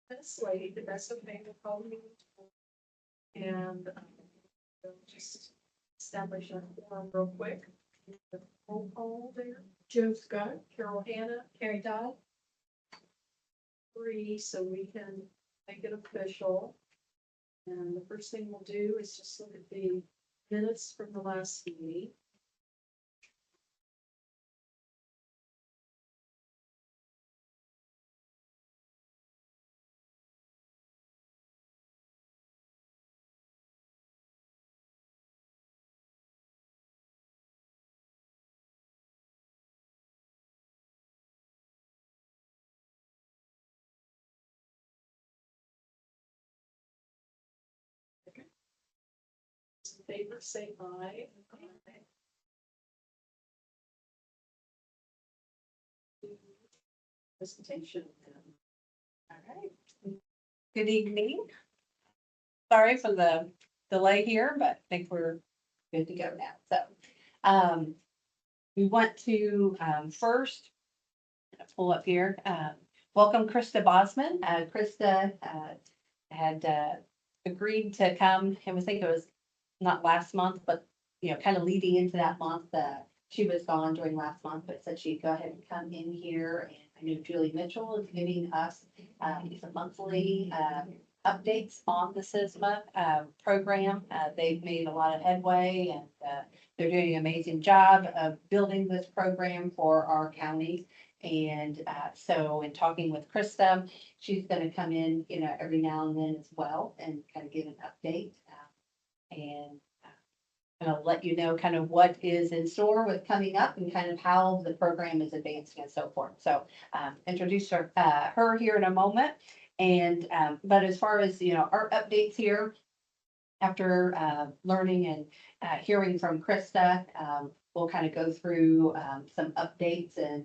this way, the best of me will call me. And we'll just establish a forum real quick. The roll call there. Joe Scott, Carol Hannah, Carrie Dodd. 3, so we can make it official. And the first thing we'll do is just look at the minutes from the last meeting. In favor, say aye. Presentation. All right. Good evening. Sorry for the delay here, but I think we're good to go now. So we want to first pull up here. Welcome Krista Bosman. Krista had agreed to come. I think it was not last month, but kind of leading into that month. She was gone during last month, but said she'd go ahead and come in here. And I know Julie Mitchell is giving us some monthly updates on the SISMA program. They've made a lot of headway, and they're doing an amazing job of building this program for our county. And so in talking with Krista, she's going to come in, every now and then as well and kind of give an update. And I'll let you know kind of what is in store with coming up and kind of how the program is advancing and so forth. So introduce her here in a moment. And but as far as our updates here, after learning and hearing from Krista, we'll kind of go through some updates and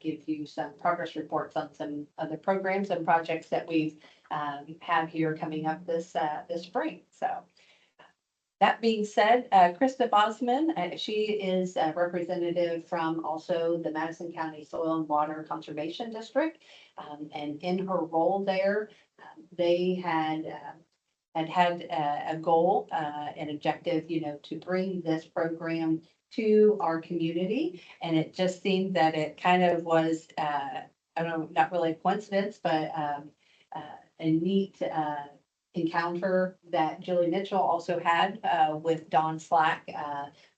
give you some progress reports on some other programs and projects that we've have here coming up this spring. So that being said, Krista Bosman, she is a representative from also the Madison County Soil and Water Conservation District. And in her role there, they had a goal, an objective, to bring this program to our community. And it just seemed that it kind of was, I don't know, not really a coincidence, but a neat encounter that Julie Mitchell also had with Don Slack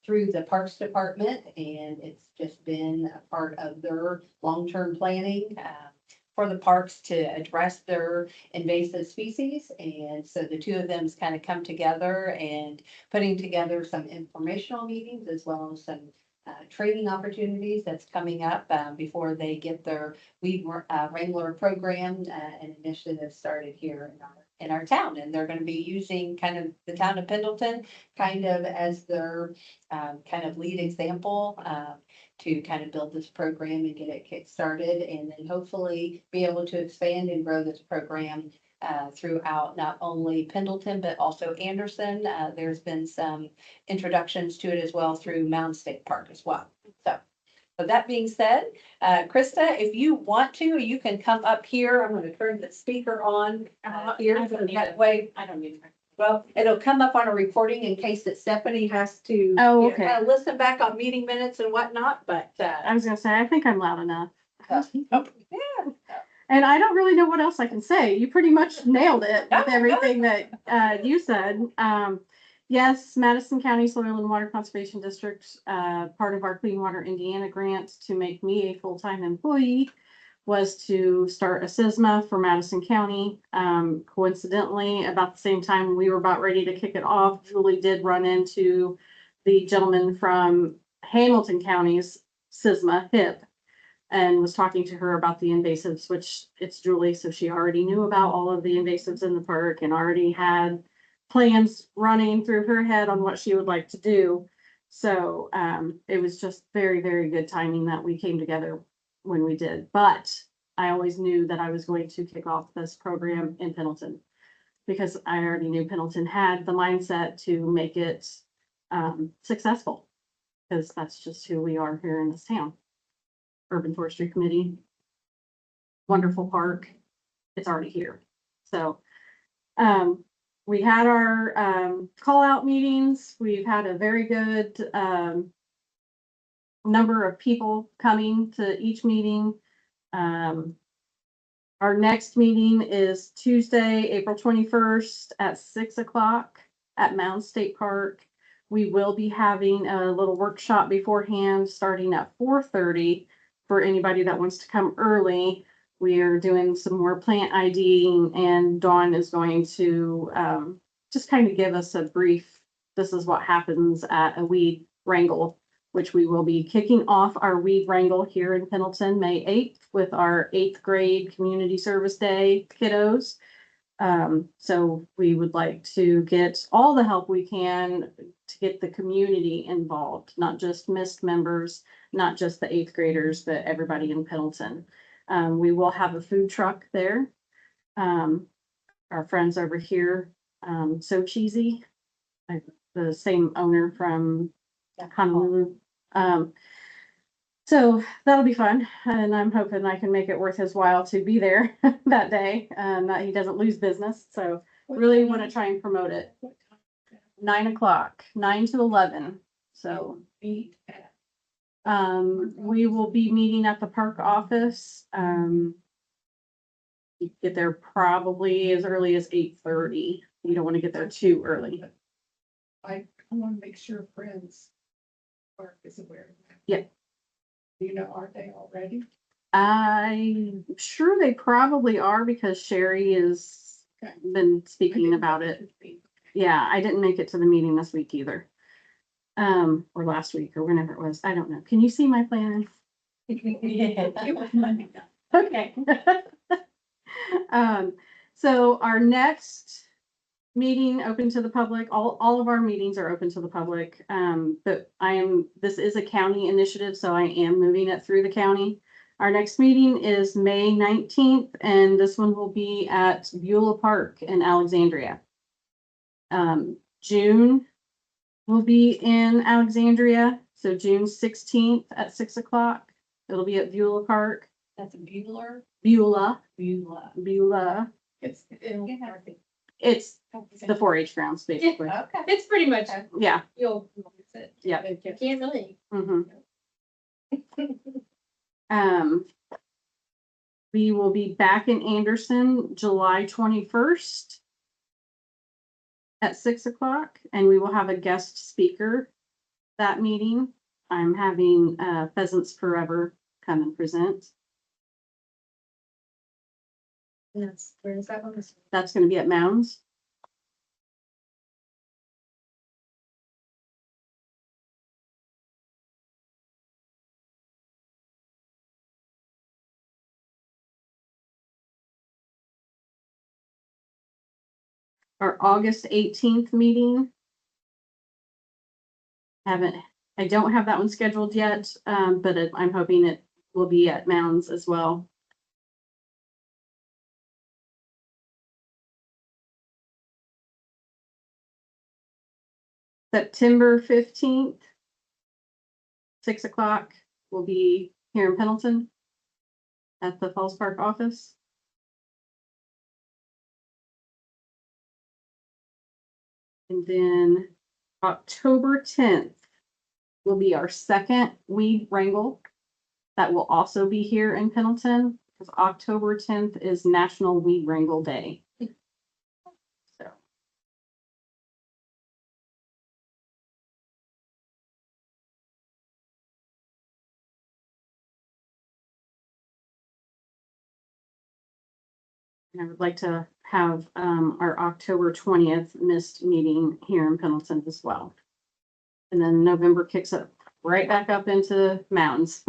through the Parks Department. And it's just been a part of their long-term planning for the parks to address their invasive species. And so the two of them kind of come together and putting together some informational meetings as well as some training opportunities that's coming up before they get their weed wrangler program and initiative started here in our town. And they're going to be using kind of the town of Pendleton kind of as their kind of lead example to kind of build this program and get it kick-started, and then hopefully be able to expand and grow this program throughout not only Pendleton, but also Anderson. There's been some introductions to it as well through Mound State Park as well. So that being said, Krista, if you want to, you can come up here. I'm going to turn the speaker on here. That way, I don't need it. Well, it'll come up on a recording in case that Stephanie has to kind of listen back on meeting minutes and whatnot. But I was going to say, I think I'm loud enough. Yeah. And I don't really know what else I can say. You pretty much nailed it with everything that you said. Yes, Madison County Soil and Water Conservation District, part of our Clean Water Indiana grant to make me a full-time employee was to start a SISMA for Madison County. Coincidentally, about the same time we were about ready to kick it off, Julie did run into the gentleman from Hamilton County's SISMA, HIP, and was talking to her about the invasives, which it's Julie, so she already knew about all of the invasives in the park and already had plans running through her head on what she would like to do. So it was just very, very good timing that we came together when we did. But I always knew that I was going to kick off this program in Pendleton because I already knew Pendleton had the mindset to make it successful, because that's just who we are here in this town. Urban Forestry Committee, wonderful park. It's already here. So, we had our, call out meetings. We've had a very good, number of people coming to each meeting. Our next meeting is Tuesday, April 21st at 6 o'clock at Mound State Park. We will be having a little workshop beforehand, starting at 4:30 for anybody that wants to come early. We are doing some more plant ID, and Dawn is going to just kind of give us a brief, this is what happens at a weed wrangle, which we will be kicking off our weed wrangle here in Pendleton, May 8th, with our 8th grade Community Service Day kiddos. So we would like to get all the help we can to get the community involved, not just MIST members, not just the 8th graders, but everybody in Pendleton. We will have a food truck there. Our friends over here, So Cheesy, the same owner from Honolulu. So that'll be fun, and I'm hoping I can make it worth his while to be there that day, that he doesn't lose business. So really want to try and promote it. 9 o'clock, 9 to 11. So Meet at. we will be meeting at the park office. You get there probably as early as 8:30. You don't want to get there too early. I want to make sure Friends Park is aware of that. Yeah. You know, are they already? I'm sure they probably are, because Sherry has Okay. been speaking about it. Yeah, I didn't make it to the meeting this week either. Or last week or whenever it was. I don't know. Can you see my plan? It was Monday night. Okay. So our next meeting open to the public, all of our meetings are open to the public. But this is a county initiative, so I am moving it through the county. Our next meeting is May 19th, and this one will be at Beulah Park in Alexandria. June will be in Alexandria, so June 16th at 6 o'clock. It'll be at Beulah Park. That's a Bueller. Beulah. It's, It's the 4-H grounds, basically. Okay. it's pretty much, Yeah. you'll use it. Yeah. You can't really. We will be back in Anderson July 21st at 6 o'clock, and we will have a guest speaker that meeting. I'm having Pheasants Forever come and present. Yes, where is that one? That's going to be at Mounds. Our August 18th meeting. I don't have that one scheduled yet, but I'm hoping it will be at Mounds as well. September 15th, 6 o'clock, will be here in Pendleton at the Falls Park office. And then October 10th will be our second weed wrangle. That will also be here in Pendleton, because October 10th is National Weed Wrangle Day. So. And I would like to have our October 20th missed meeting here in Pendleton as well. And then November kicks up right back up into mountains.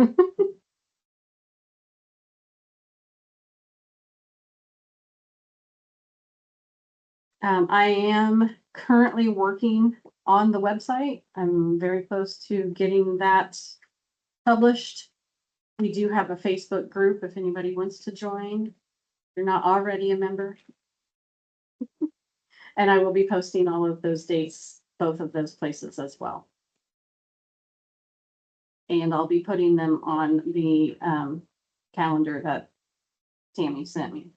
I am currently working on the website. I'm very close to getting that published. We do have a Facebook group if anybody wants to join. If you're not already a member. And I will be posting all of those dates, both of those places as well. And I'll be putting them on the calendar that Tammy sent me.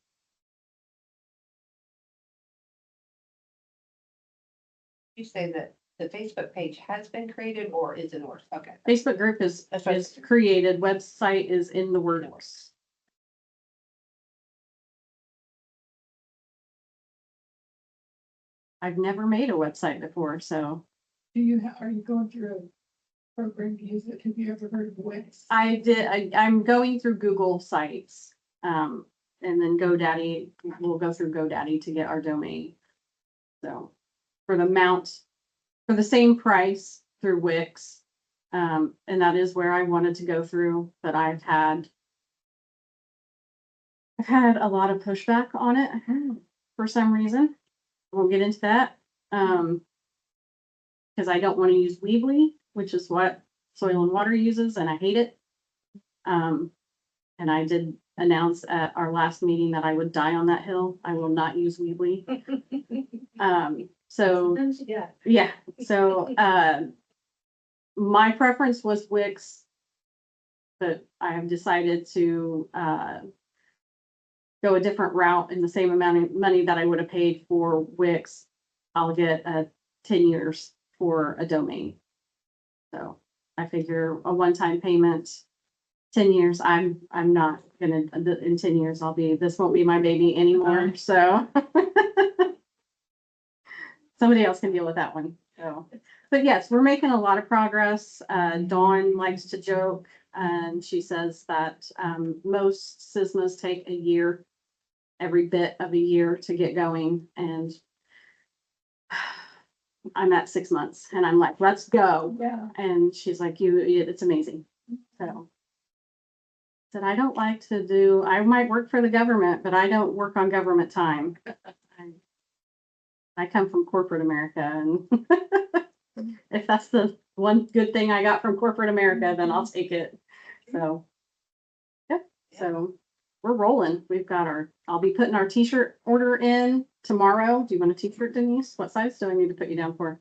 You say that the Facebook page has been created or is in works? Okay. Facebook group is That's right. created, website is in the works. I've never made a website before, so Are you going through a program to use it? Have you ever heard of Wix? I'm going through Google Sites. And then GoDaddy, we'll go through GoDaddy to get our domain. So for the same price through Wix. And that is where I wanted to go through, but I've had a lot of pushback on it for some reason. We'll get into that. Because I don't want to use Weebly, which is what Soil and Water uses, and I hate it. And I did announce at our last meeting that I would die on that hill. I will not use Weebly. So Yeah. so my preference was Wix, but I have decided to go a different route. In the same amount of money that I would have paid for Wix, I'll get 10 years for a domain. So I figure a one-time payment, 10 years, I'm not gonna, in 10 years, this won't be my baby anymore, so. Somebody else can deal with that one, so. But yes, we're making a lot of progress. Dawn likes to joke, and she says that most SISMAs take a year, every bit of a year to get going, and I'm at 6 months, and I'm like, let's go. Yeah. And she's like, it's amazing. So. Said, I don't like to do, I might work for the government, but I don't work on government time. I come from corporate America, and if that's the one good thing I got from corporate America, then I'll take it. So, yep. So we're rolling. I'll be putting our t-shirt order in tomorrow. Do you want a t-shirt, Denise? What size do I need to put you down for?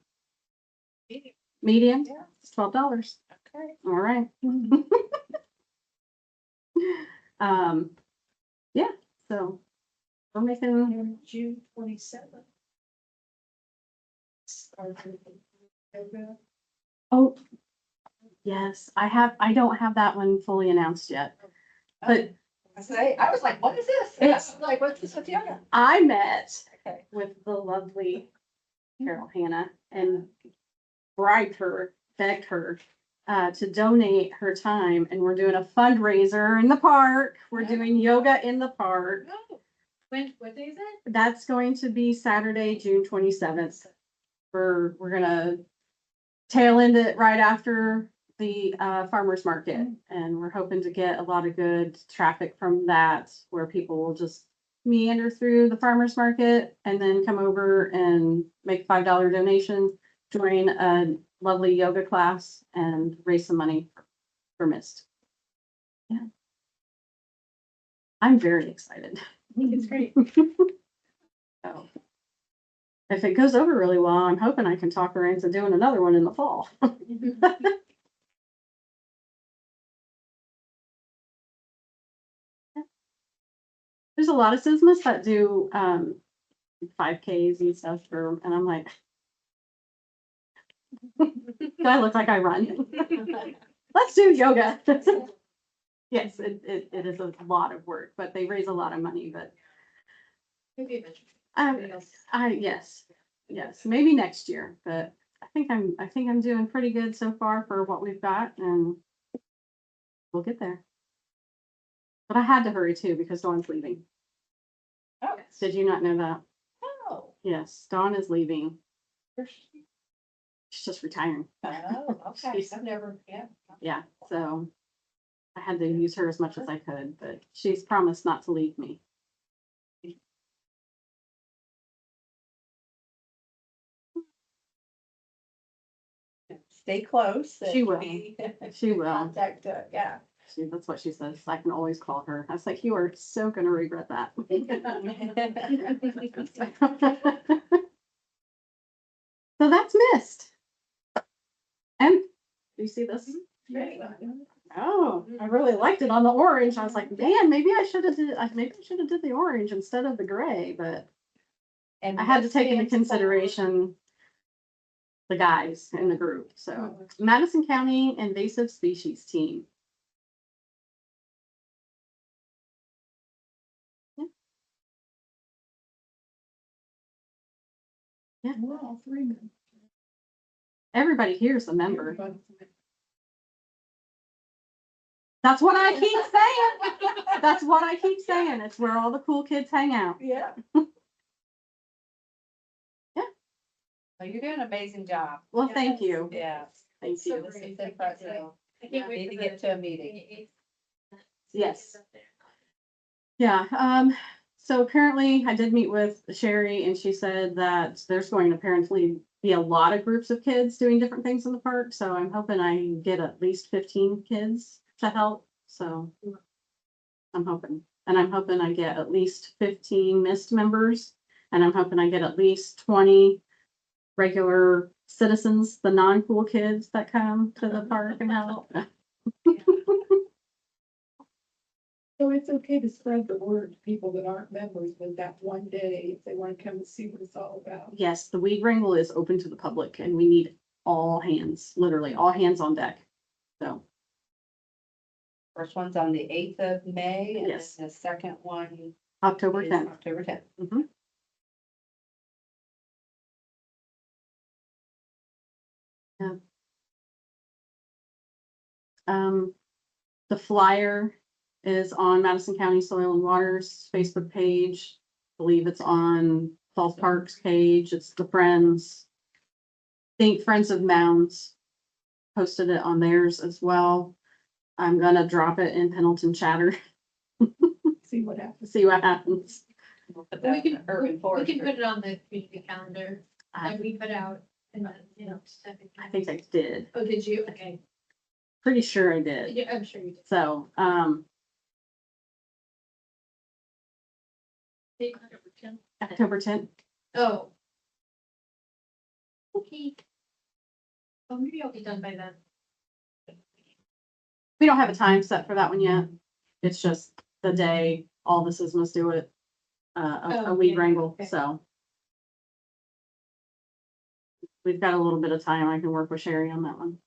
Medium. Medium? Yeah. It's $12. Okay. All right. Yeah, so we're making June 27th. Oh, yes, I don't have that one fully announced yet. But I was like, what is this? It's like, what's this with yoga? I met Okay. with the lovely Carol Hannah and begged her to donate her time, and we're doing a fundraiser in the park. We're doing yoga in the park. No. What day is it? That's going to be Saturday, June 27th. We're gonna tail end it right after the farmers market, and we're hoping to get a lot of good traffic from that, where people will just meander through the farmers market and then come over and make $5 donation, join a lovely yoga class, and raise some money for MIST. Yeah, I'm very excited. I think it's great. So, if it goes over really well, I'm hoping I can talk her into doing another one in the fall. There's a lot of SISMAs that do 5Ks and stuff and I'm like, do I look like I run? Let's do yoga. Yes, it is a lot of work, but they raise a lot of money, but Maybe eventually. yes, maybe next year, but I think I'm doing pretty good so far for what we've got, and we'll get there. But I had to hurry too because Dawn's leaving. Oh. Did you not know that? Oh. Yes, Dawn is leaving. She's just retiring. Oh, okay. I've never, yeah. Yeah, so I had to use her as much as I could, but she's promised not to leave me. Stay close. She will. She will. Contact, yeah. That's what she says. I can always call her. I was like, you are so gonna regret that. So that's MIST. And do you see this? Oh, I really liked it on the orange. I was like, man, maybe I should have did the orange instead of the gray, but And I had to take into consideration the guys in the group. So Madison County Invasive Species Team. Yeah. We're all three men. Everybody here's a member. Everybody's a member. That's what I keep saying. That's what I keep saying. It's where all the cool kids hang out. Yeah. So you're doing an amazing job. Well, thank you. Yeah. Thank So you. This great. is impressive. I can't wait Need to for get the- to a meeting. Yes. Yeah, so apparently I did meet with Sherry and she said that there's going to apparently be a lot of groups of kids doing different things in the park. So I'm hoping I get at least 15 kids to help. So I'm hoping, and I'm hoping I get at least 15 MIST members, and I'm hoping I get at least 20 regular citizens, the non-cool kids that come to the park and help. So it's okay to spread the word to people that aren't members, but that one day, if they want to come and see what it's all about. Yes, the weed wrangle is open to the public and we need all hands, literally all hands on deck. So, First one's on the 8th of May, and then Yes. the second one October is 10th. October 10th. Mhm. Yeah. The flyer is on Madison County Soil and Waters Facebook page. I believe it's on Falls Park's page. It's the Friends. Think Friends of Mounds posted it on theirs as well. I'm gonna drop it in Pendleton Chatter, See what happens. see what happens. We'll put We that in can, the urban we can forestry. put it on the community calendar I that we put out and then, you know. I think I did. Oh, did you? Okay. Pretty sure I did. Yeah, I'm sure you did. So, October 10th. Oh. Okay. Oh, maybe I'll be done by then. We don't have a time set for that one yet. It's just the day all the SISMAs do it. A Oh, weed okay, wrangle, okay. so. We've got a little bit of time. I can work with Sherry on that one.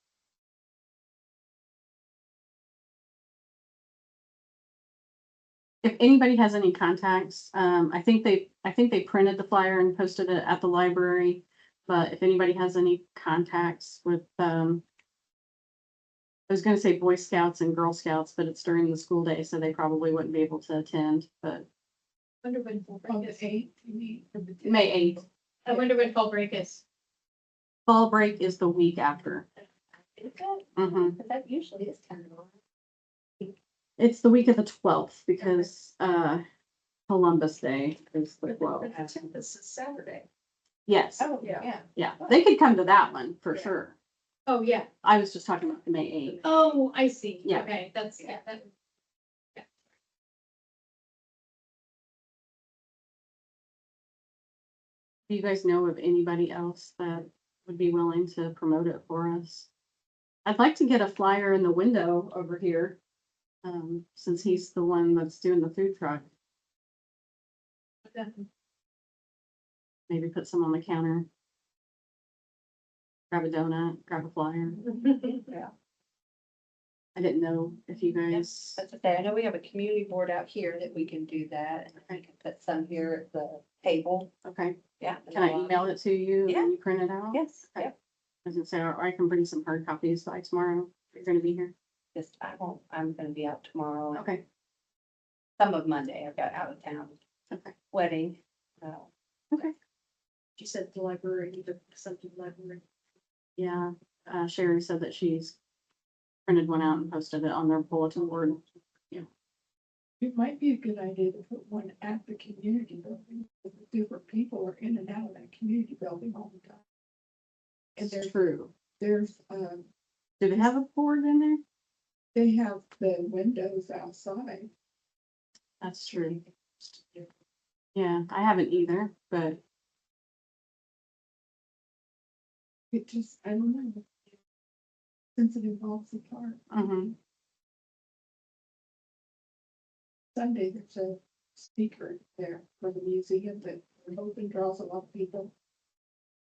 If anybody has any contacts, I think they printed the flyer and posted it at the library. But if anybody has any contacts with, I was gonna say Boy Scouts and Girl Scouts, but it's during the school day, so they probably wouldn't be able to attend, but Wonder when fall On break the is. 8th, you mean? or the 10th? May 8th. I wonder when fall break is. Fall break is the week after. Is that? Mhm. But that usually is kind of. It's the week of the 12th because, Columbus Day is the But 12th. the 10th is a Saturday. Yes, Oh, Yeah. yeah. yeah, they could come to that one for Yeah. sure. Oh, yeah. I was just talking about the May 8th. Oh, I see. Yeah. Okay, that's, yeah, that. Do you guys know of anybody else that would be willing to promote it for us? I'd like to get a flyer in the window over here, since he's the one that's doing the food truck. Maybe put some on the counter. Grab a donut, grab a flyer. Yeah. I didn't know if you guys, That's okay. I know we have a community board out here that we can do that, and I can put some here at the table. okay, Yeah. can I email it to you Yeah. and you print it out? Yes, Okay. yep. I was gonna say, or I can bring some hard copies by tomorrow. You're gonna be here. Just, I'm gonna be out tomorrow and Okay, some of Monday. I've got out of town okay, wedding. okay. She said the library, either something library. Yeah, Sherry said that she's printed one out and posted it on their bulletin board. It might be a good idea to put one at the community building. Because different people are in and out of that community building all the time. And It's true. there's, Do they have a board in there? they have the windows outside. That's true. Yeah, I haven't either, but It just, I don't know. Since it involves the park. mhm. Sunday, there's a speaker there for the museum that we're hoping draws a lot of people.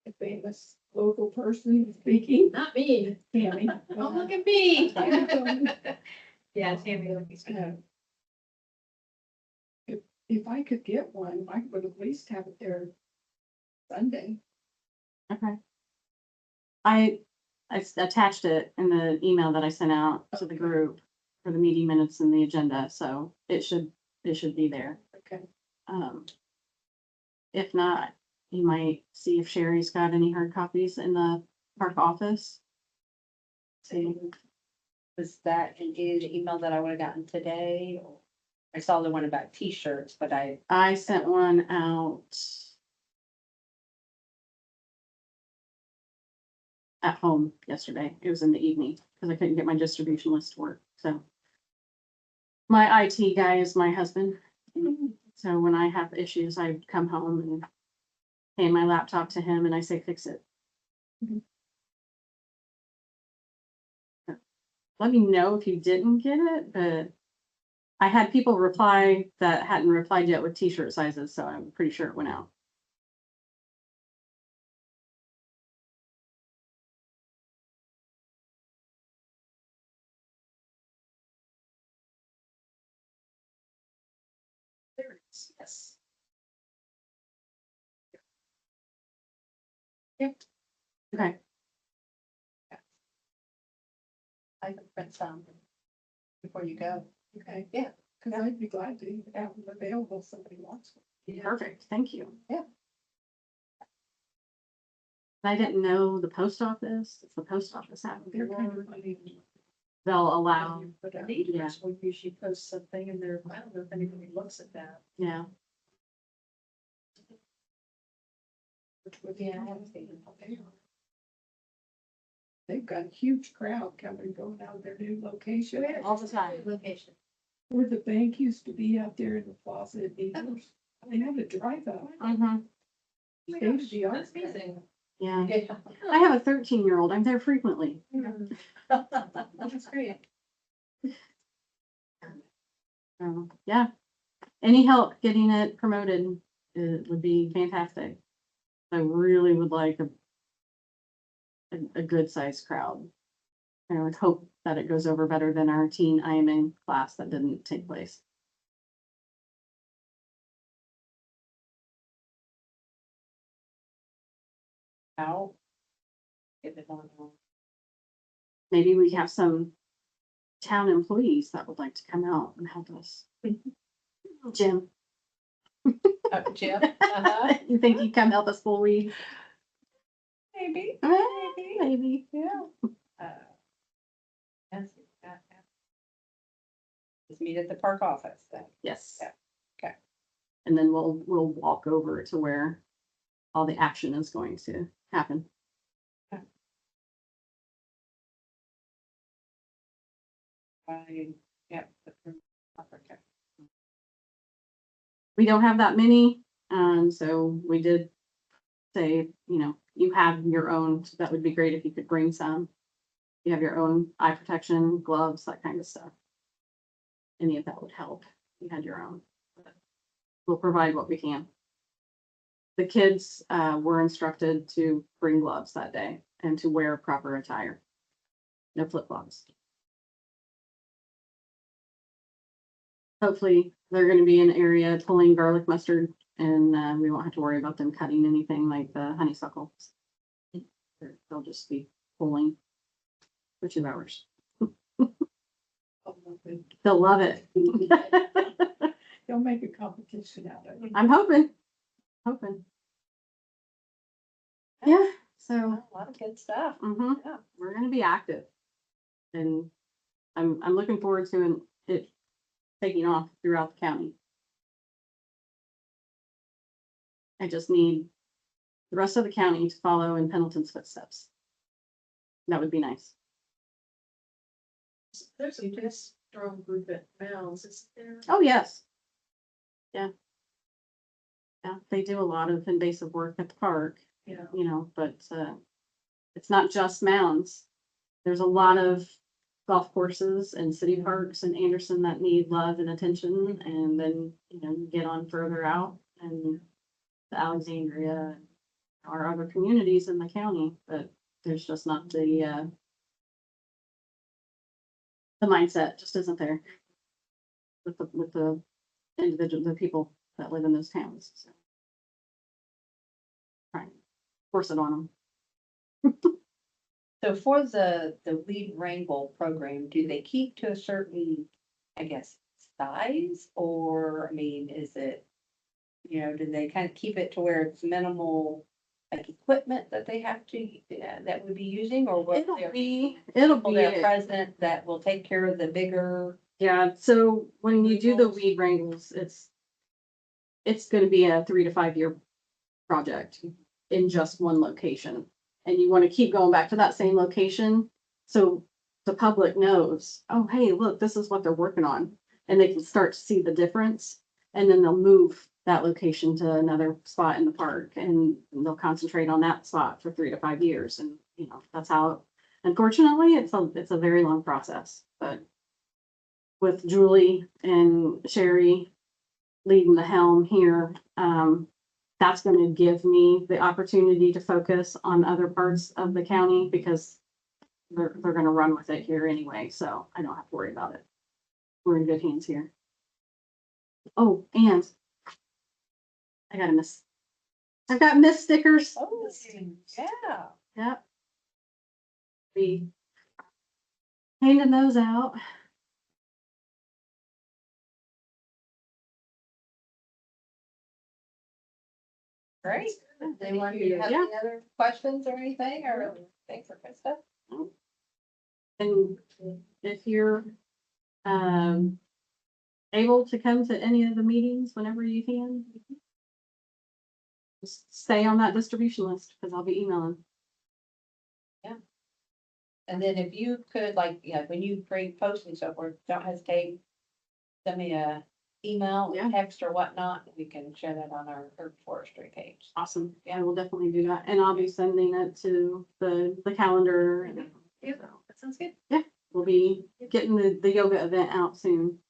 a famous local person speaking. Not me. Tammy. Oh, look at me. Uh, Yeah, Tammy would be good. if I could get one, I would at least have it there Sunday. Okay. I attached it in the email that I sent out to the group for the meeting minutes and the agenda, so it should be there. Okay. If not, you might see if Sherry's got any hard copies in the park office. See, Was that an email that I would have gotten today? Or I saw the one about t-shirts, but I sent one out at home yesterday. It was in the evening because I couldn't get my distribution list to work, so. My IT guy is my husband. So when I have issues, I come home and hand my laptop to him and I say, fix it. Let me know if you didn't get it, but I had people reply that hadn't replied yet with t-shirt sizes, so I'm pretty sure it went out. There it is, yes. Okay, I can print some before you go. Okay. Yeah. Cause I'd be glad to have them available if somebody wants one. perfect. Thank you. Yeah. I didn't know the post office. If the post office had They're kind of funny. they'll allow, But, Neighbors will usually post something in there, I don't know if anybody looks at that. yeah. which would Yeah, I haven't seen it. They've got a huge crowd coming and going out of their new location. All the time. Location. Where the bank used to be out there in the plaza at Needles. They have a drive up. Mm-hmm. Oh my State gosh, of the art. that's amazing. Yeah. Yeah. I have a 13-year-old. I'm there frequently. That's great. So, yeah. Any help getting it promoted would be fantastic. I really would like a good sized crowd. I would hope that it goes over better than our teen IMA class that didn't take place. How? Get it on. Maybe we have some town employees that would like to come out and help us. Jim, Jim? Uh-huh. you think you'd come help us pull weeds? Maybe. Maybe. Yeah. Yes. Just meet at the park office then. Yes. Yeah. Okay. And then we'll walk over to where all the action is going to happen. Yeah. Okay. We don't have that many, so we did say, you have your own, so that would be great if you could bring some. You have your own eye protection, gloves, that kind of stuff. Any of that would help. You had your own. We'll provide what we can. The kids were instructed to bring gloves that day and to wear proper attire. No flip-flops. Hopefully, they're gonna be in the area pulling garlic mustard and we won't have to worry about them cutting anything like the honeysuckle. They'll just be pulling for 2 hours. They'll love it. They'll make a competition out of it. I'm hoping. Yeah, so, A lot of good stuff. Yeah. we're gonna be active. And I'm looking forward to it taking off throughout the county. I just need the rest of the county to follow in Pendleton's footsteps. That would be nice. There's a pretty strong group at Mounds, isn't there? Oh, yes. Yeah. Yeah, they do a lot of invasive work at the park, Yeah. but it's not just mounds. There's a lot of golf courses and city parks in Anderson that need love and attention. And then, you get on further out and the Alexandria, our other communities in the county, but there's just not the mindset just isn't there with the individual, the people that live in those towns. So. Trying to force it on them. So for the lead wrangle program, do they keep to a certain, I guess, size? Or, I mean, is it, do they kind of keep it to where it's minimal, like equipment that they have to, that would be using? Or will It'll there be, people there present that will take care of the bigger? yeah, so when you do the weed wrangles, it's gonna be a 3 to 5 year project in just one location. And you want to keep going back to that same location, so the public knows, oh, hey, look, this is what they're working on. And they can start to see the difference, and then they'll move that location to another spot in the park, and they'll concentrate on that spot for 3 to 5 years. And, that's how, unfortunately, it's a very long process, but with Julie and Sherry leading the helm here, that's going to give me the opportunity to focus on other parts of the county, because they're going to run with it here anyway. So I don't have to worry about it. We're in good hands here. Oh, and I've got miss stickers. Oh, yeah. Yep. Be handing those out. Great. They want you to have Yeah. any other questions or anything, or thanks for Krista? And if you're able to come to any of the meetings whenever you can, just stay on that distribution list, because I'll be emailing. And then if you could, when you bring posts and so forth, don't hesitate. Send me a email, Yeah. text or whatnot, we can share that on our forestry page. Awesome. Yeah, I will definitely do that. And I'll be sending it to the calendar. And Yeah, that sounds good. we'll be getting the yoga event out soon.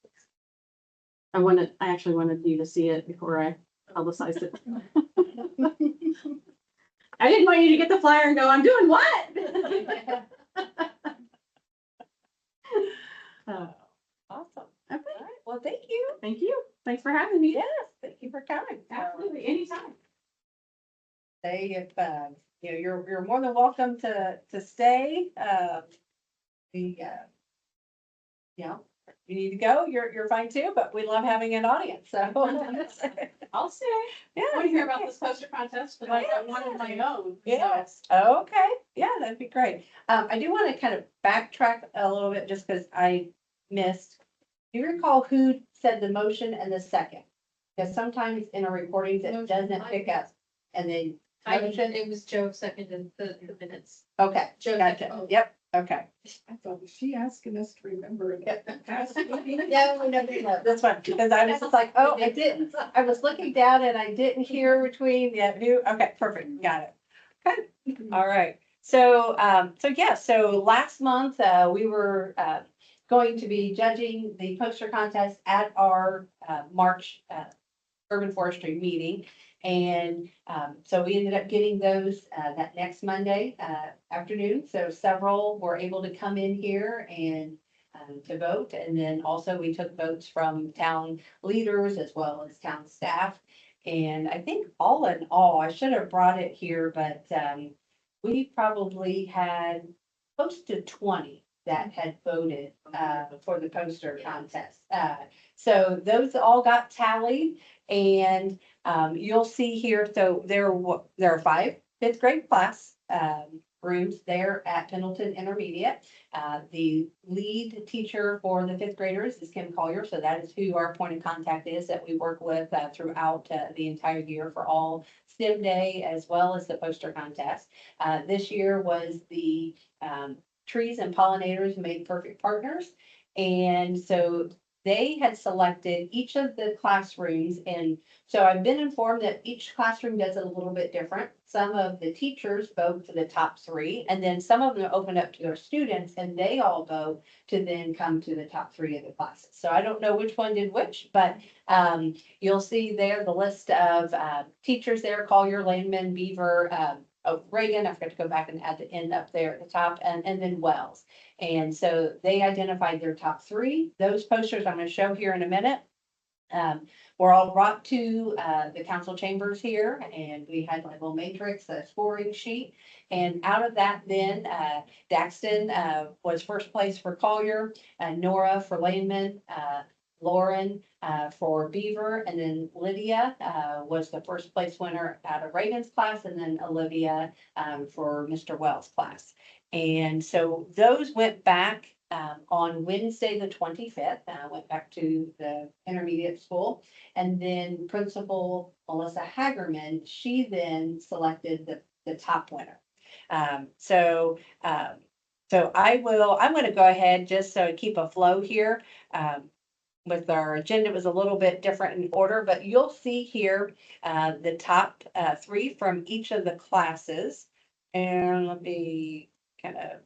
I actually wanted you to see it before I publicized it. I didn't want you to get the flyer and go, I'm doing what? Awesome. Okay. All right. Well, thank you. Thank you. Thanks for having me. Yes, thank you for coming. Absolutely. Anytime. Say if, you're more than welcome to stay. You need to go, you're fine too, but we love having an audience, so. I'll stay. Yeah. I want to hear about this poster contest, but I got one of my own. Yes, okay, yeah, that'd be great. I do want to kind of backtrack a little bit just because I missed. Do you recall who said the motion and the second? Because sometimes in our recordings, it doesn't pick up. And then, motion, It was Joe seconded the minutes. okay, Joe gotcha, seconded. yep, okay. I thought, was she asking us to remember it? No, that's fine, because I was just like, oh, I didn't, I was looking down and I didn't hear between, who, okay, perfect, got it. Good, all right, so last month, we were, going to be judging the poster contest at our, March, urban forestry meeting. And so we ended up getting those that next Monday afternoon. So several were able to come in here and to vote. And then also we took votes from town leaders as well as town staff. And I think all in all, I should have brought it here, but we probably had close to 20 that had voted for the poster contest. So those all got tallied, and you'll see here, so there are 5 fifth grade class rooms there at Pendleton Intermediate. The lead teacher for the 5th graders is Kim Collier, so that is who our point of contact is that we work with throughout the entire year for all STEM Day as well as the poster contest. This year was the Trees and Pollinators Made Perfect Partners. And so they had selected each of the classrooms. And so I've been informed that each classroom does it a little bit different. Some of the teachers vote for the top 3, and then some of them open up to their students and they all vote to then come to the top 3 of the classes. So I don't know which one did which, but you'll see there the list of teachers there: Collier, Landman, Beaver, Reagan. I forgot to go back and add the end up there at the top, and then Wells. And so they identified their top 3. Those posters I'm going to show here in a minute. Were all brought to the council chambers here, and we had like a little matrix, a scoring sheet. And out of that, then Daxton was first place for Collier, Nora for Landman, Lauren for Beaver, and then Lydia was the first place winner out of Reagan's class, and then Olivia for Mr. Wells' class. And so those went back on Wednesday, the 25th. Went back to the intermediate school, and then Principal Melissa Hagerman, she then selected the top winner. So I'm going to go ahead just so I keep a flow here. With our agenda, it was a little bit different in order, but you'll see here the top 3 from each of the classes. And let me kind of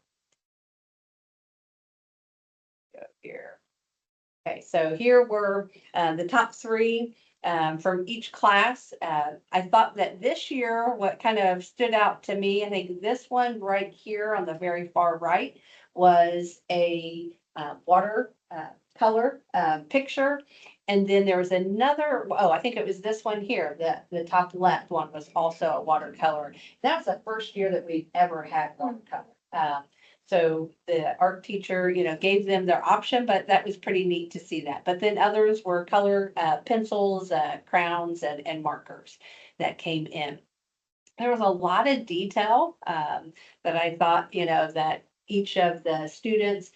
go here. Okay, so here were the top 3 from each class. I thought that this year, what kind of stood out to me, I think this one right here on the very far right was a water color picture. And then there was another, I think it was this one here, the top left one was also a watercolor. That was the first year that we've ever had watercolor. So the art teacher, gave them their option, but that was pretty neat to see that. But then others were color pencils, crowns, and markers that came in. There was a lot of detail that I thought, that each of the students,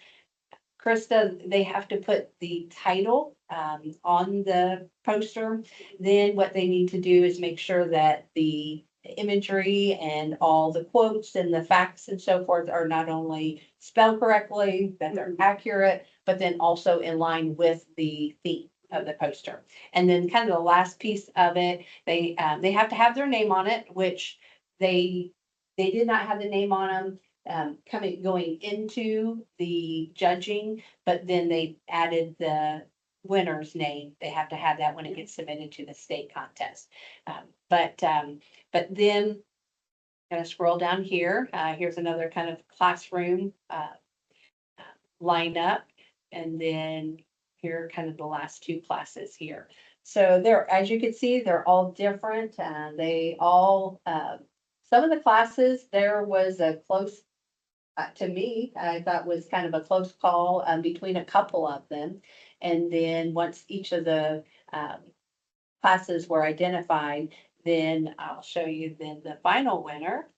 Krista, they have to put the title on the poster. Then what they need to do is make sure that the imagery and all the quotes and the facts and so forth are not only spelled correctly, that they're accurate, but then also in line with the theme of the poster. And then kind of the last piece of it, they have to have their name on it, which they did not have the name on them going into the judging, but then they added the winner's name. They have to have that when it gets submitted to the state contest. But then gonna scroll down here. Here's another kind of classroom lineup, and then here are kind of the last 2 classes here. So they're, as you can see, they're all different. They all some of the classes there was a close. To me, I thought was kind of a close call between a couple of them. And then once each of the classes were identified, then I'll show you then the final winner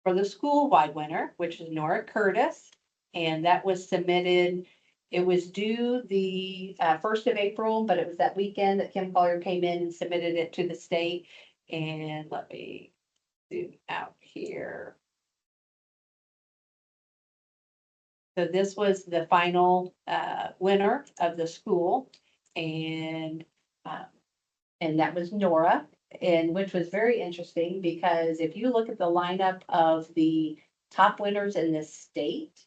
for the school-wide winner, which is Nora Curtis. And that was submitted, it was due the 1st of April, but it was that weekend that Kim Collier came in and submitted it to the state. And let me zoom out here. So this was the final winner of the school, and that was Nora, and which was very interesting because if you look at the lineup of the top winners in this state,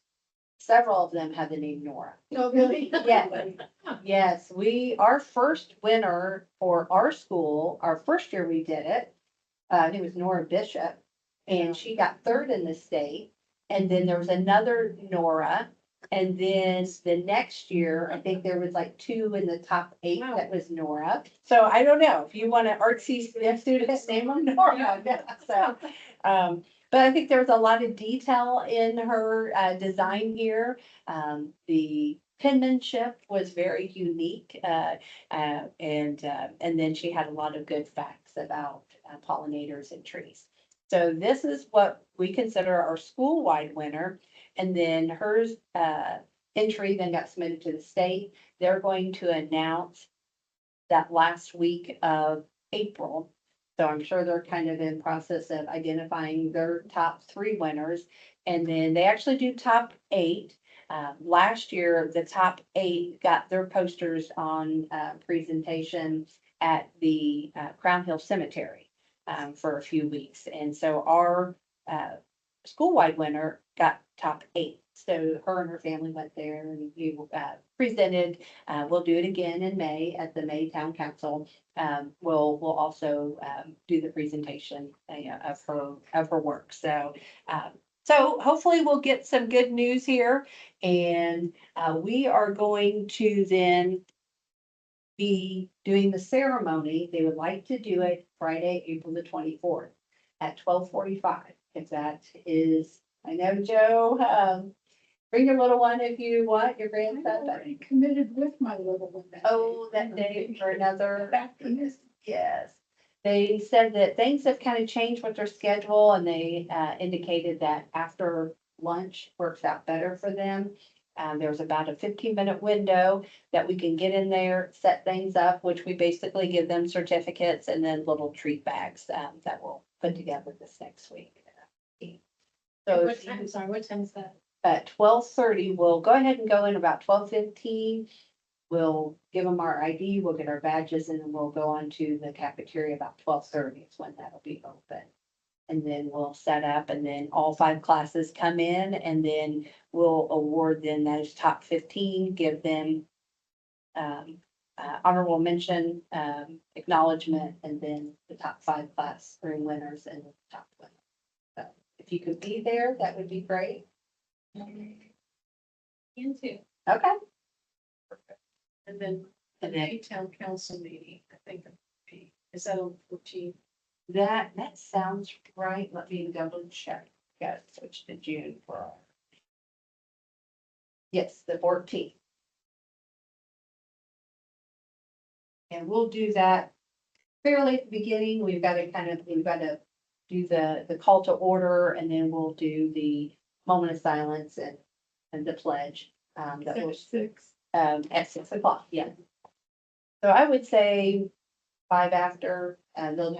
several of them have the name Nora. Oh, really? Yes, our first winner for our school, our first year we did it, I think it was Nora Bishop, and she got 3rd in the state. And then there was another Nora. And then the next year, I think there was like 2 in the top 8 that was Nora. So I don't know if you want to artsy students name them Nora. So, but I think there's a lot of detail in her design here. The penmanship was very unique, and then she had a lot of good facts about pollinators and trees. So this is what we consider our school-wide winner. And then hers entry then got submitted to the state. They're going to announce that last week of April. So I'm sure they're kind of in process of identifying their top 3 winners. And then they actually do top 8. Last year, the top 8 got their posters on presentation at the Crown Hill Cemetery for a few weeks. And so our school-wide winner got top 8. So her and her family went there and you presented. We'll do it again in May at the May Town Council. We'll also do the presentation of her work. So hopefully we'll get some good news here, and we are going to then be doing the ceremony. They would like to do it Friday, April the 24th at 12:45. If that is, I know, Joe, bring your little one if you want, your I'm grandson. but- already committed with my little one that day. Oh, that day for another. Back to this. Yes. They said that things have kind of changed with their schedule, and they indicated that after lunch works out better for them. There's about a 15-minute window that we can get in there, set things up, which we basically give them certificates and then little treat bags that we'll put together this next week. So What time, sorry, what time is that? at 12:30, we'll go ahead and go in about 12:15. We'll give them our ID, we'll get our badges, and then we'll go on to the cafeteria about 12:30 is when that'll be open. And then we'll set up, and then all 5 classes come in, and then we'll award then those top 15, give them honorable mention, acknowledgement, and then the top 5 classroom winners and the top winner. So if you could be there, that would be great. Into. Okay. And then the And then- May Town Council meeting, I think, is that on 14? That sounds right. Let me double check. Got it switched to June for our. Yes, the 14th. And we'll do that fairly at the beginning. We've got to do the call to order, and then we'll do the moment of silence and the pledge. That was 6. at 6:00, yeah. So I would say 5 after, and they'll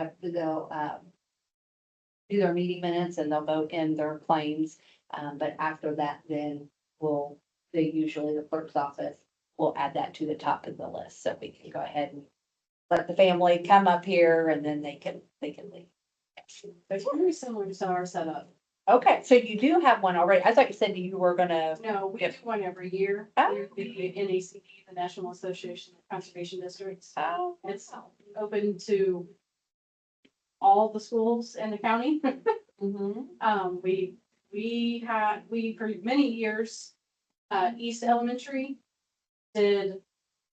do their meeting minutes and they'll vote in their claims. But after that, then the clerk's office will add that to the top of the list. So we can go ahead and let the family come up here and then they can leave. It's very similar to our setup. Okay, so you do have one already. I thought you said you were gonna, No, we do one every year. Oh. The NACD, the National Association of Conservation Districts. oh, It's open to all the schools in the county. mhm. We for many years, East Elementary did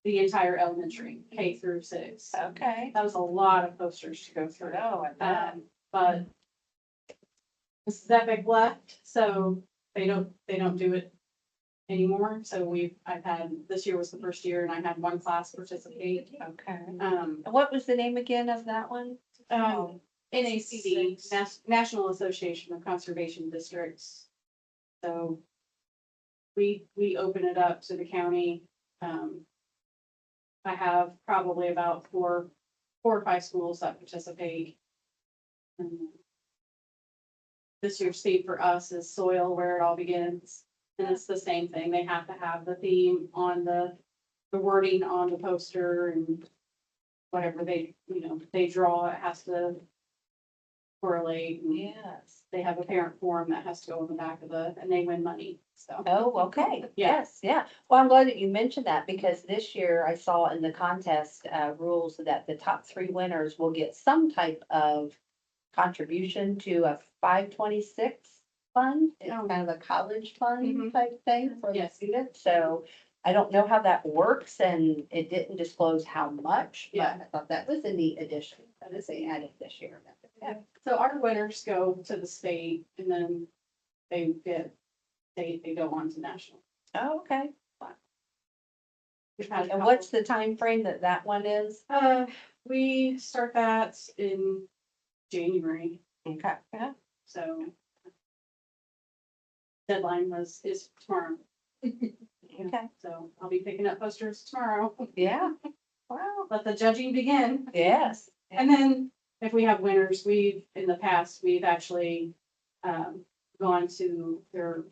the entire elementary, K through 6. Okay. That was a lot of posters to go through. Oh, I bet. But Mrs. Epic left, so they don't do it anymore. So this year was the first year and I had one class participate. Okay. Um, And what was the name again of that one? NACD, National Association of Conservation Districts. So we open it up to the county. I have probably about four or 5 schools that participate. This year's theme for us is soil where it all begins. And it's the same thing. They have to have the theme on the wording on the poster and whatever they draw, it has to correlate. And Yes. they have a parent forum that has to go on the back of and they win money, so. Oh, okay. Yeah. Yes, yeah. Well, I'm glad that you mentioned that because this year I saw in the contest rules that the top 3 winners will get some type of contribution to a 526 fund. It's Oh. kind of a college fund Mhm. type thing for the Yes. students. So I don't know how that works and it didn't disclose how much, but Yeah. I thought that was a neat addition that is they added this year. Yeah. So our winners go to the state and then they go on to national. Oh, okay. We've had a And what's the time frame that one is? we start that in January, Okay. Yeah. so. Deadline is tomorrow. Okay. So I'll be picking up posters tomorrow. Yeah. Wow. Let the judging begin. Yes. And then if we have winners, in the past, we've actually gone to their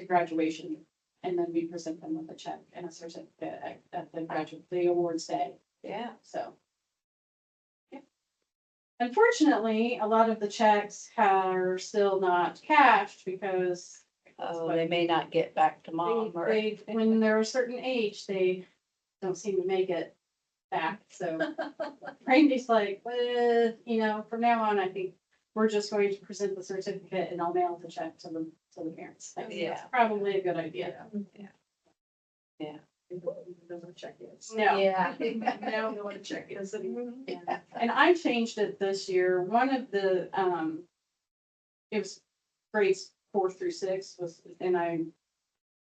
graduation and then we present them with a check and a certificate at the the awards day. Yeah. So. Yeah. Unfortunately, a lot of the checks are still not cashed because. Oh, they may not get back to mom or. When they're a certain age, they don't seem to make it back, so. Randy's like, from now on, I think we're just going to present the certificate and I'll mail the check to the parents. I think Yeah. that's probably a good idea. Yeah. Doesn't check is. No. Yeah. Now we know what a check is anymore. Yeah. And I changed it this year. One of the, it was grades 4 through 6 and I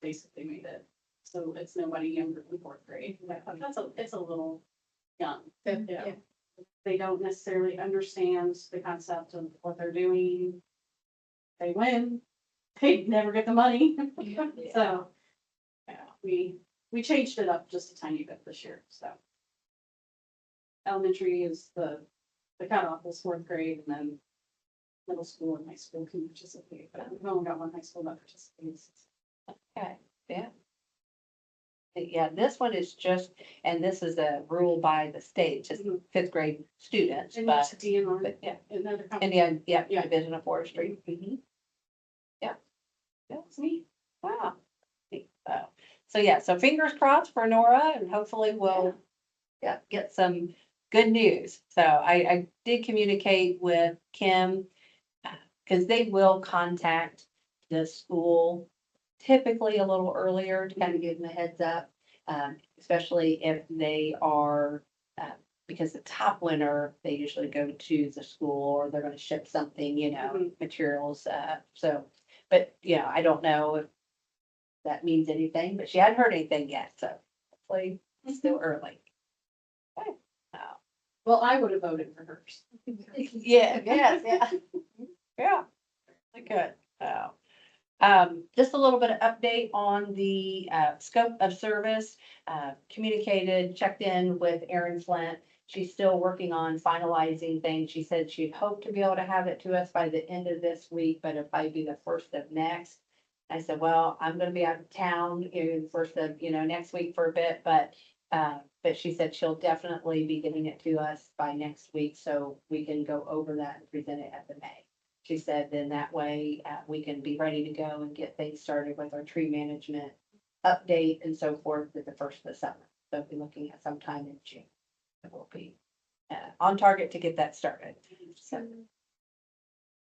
basically made it. So it's nobody younger than 4th grade. It's a little young. Yeah. They don't necessarily understand the concept of what they're doing. They win, they never get the money. So, yeah, we changed it up just a tiny bit this year, so. Elementary is the cutoff is 4th grade, and then middle school and high school can participate, but we've only got one high school that participates. Okay, yeah. Yeah, this one is just, and this is a rule by the state, just Mhm. 5th grade students, And but, it's DNR, but yeah. another And company. yeah, Yeah. Division of Forestry. Yeah. That's neat. Wow. Neat. So yeah, so fingers crossed for Nora and hopefully we'll get some good news. So I did communicate with Kim because they will contact the school typically a little earlier to kind of give them a heads up, especially if they are, because the top winner, they usually go to the school or they're going to ship something, materials. So, but I don't know if that means anything, but she hadn't heard anything yet. So hopefully it's still early. Okay. Well, I would have voted for hers. Yeah, yes, yeah. Yeah, really good. So, just a little bit of update on the scope of service. Communicated, checked in with Erin Flint. She's still working on finalizing things. She said she'd hope to be able to have it to us by the end of this week, but it'll probably be the first of next. I said, well, I'm gonna be out of town, the first of, next week for a bit, but she said she'll definitely be getting it to us by next week, so we can go over that and present it at the May. She said then that way we can be ready to go and get things started with our tree management update and so forth at the first of the summer. So we'll be looking at sometime in June. It will be on target to get that started. So.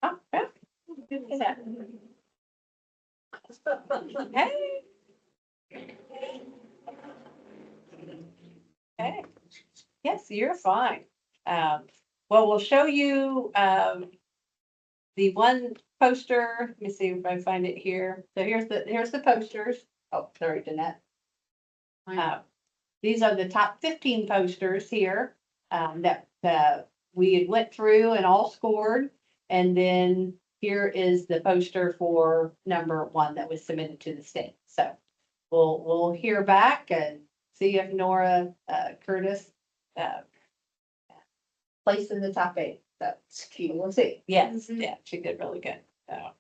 Oh, yeah. Good for that. Hey. Okay. Yes, you're fine. Well, we'll show you the one poster. Let me see if I find it here. So here's the posters. Oh, sorry, Danette. These are the top 15 posters here that we had went through and all scored. And then here is the poster for number 1 that was submitted to the state. So we'll hear back and see if Nora Curtis placed in the top 8. So we'll see. Yes, yeah, she did really good. So,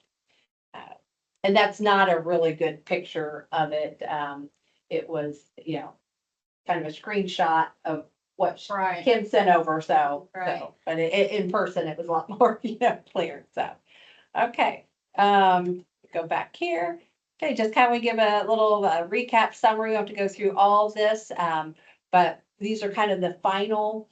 and that's not a really good picture of it. It was, kind of a screenshot of what Right. Kim sent over. So, Right. but in person, it was a lot more, clear. So, okay. Go back here. Okay, just kind of give a little recap summary. We have to go through all of this, but these are kind of the final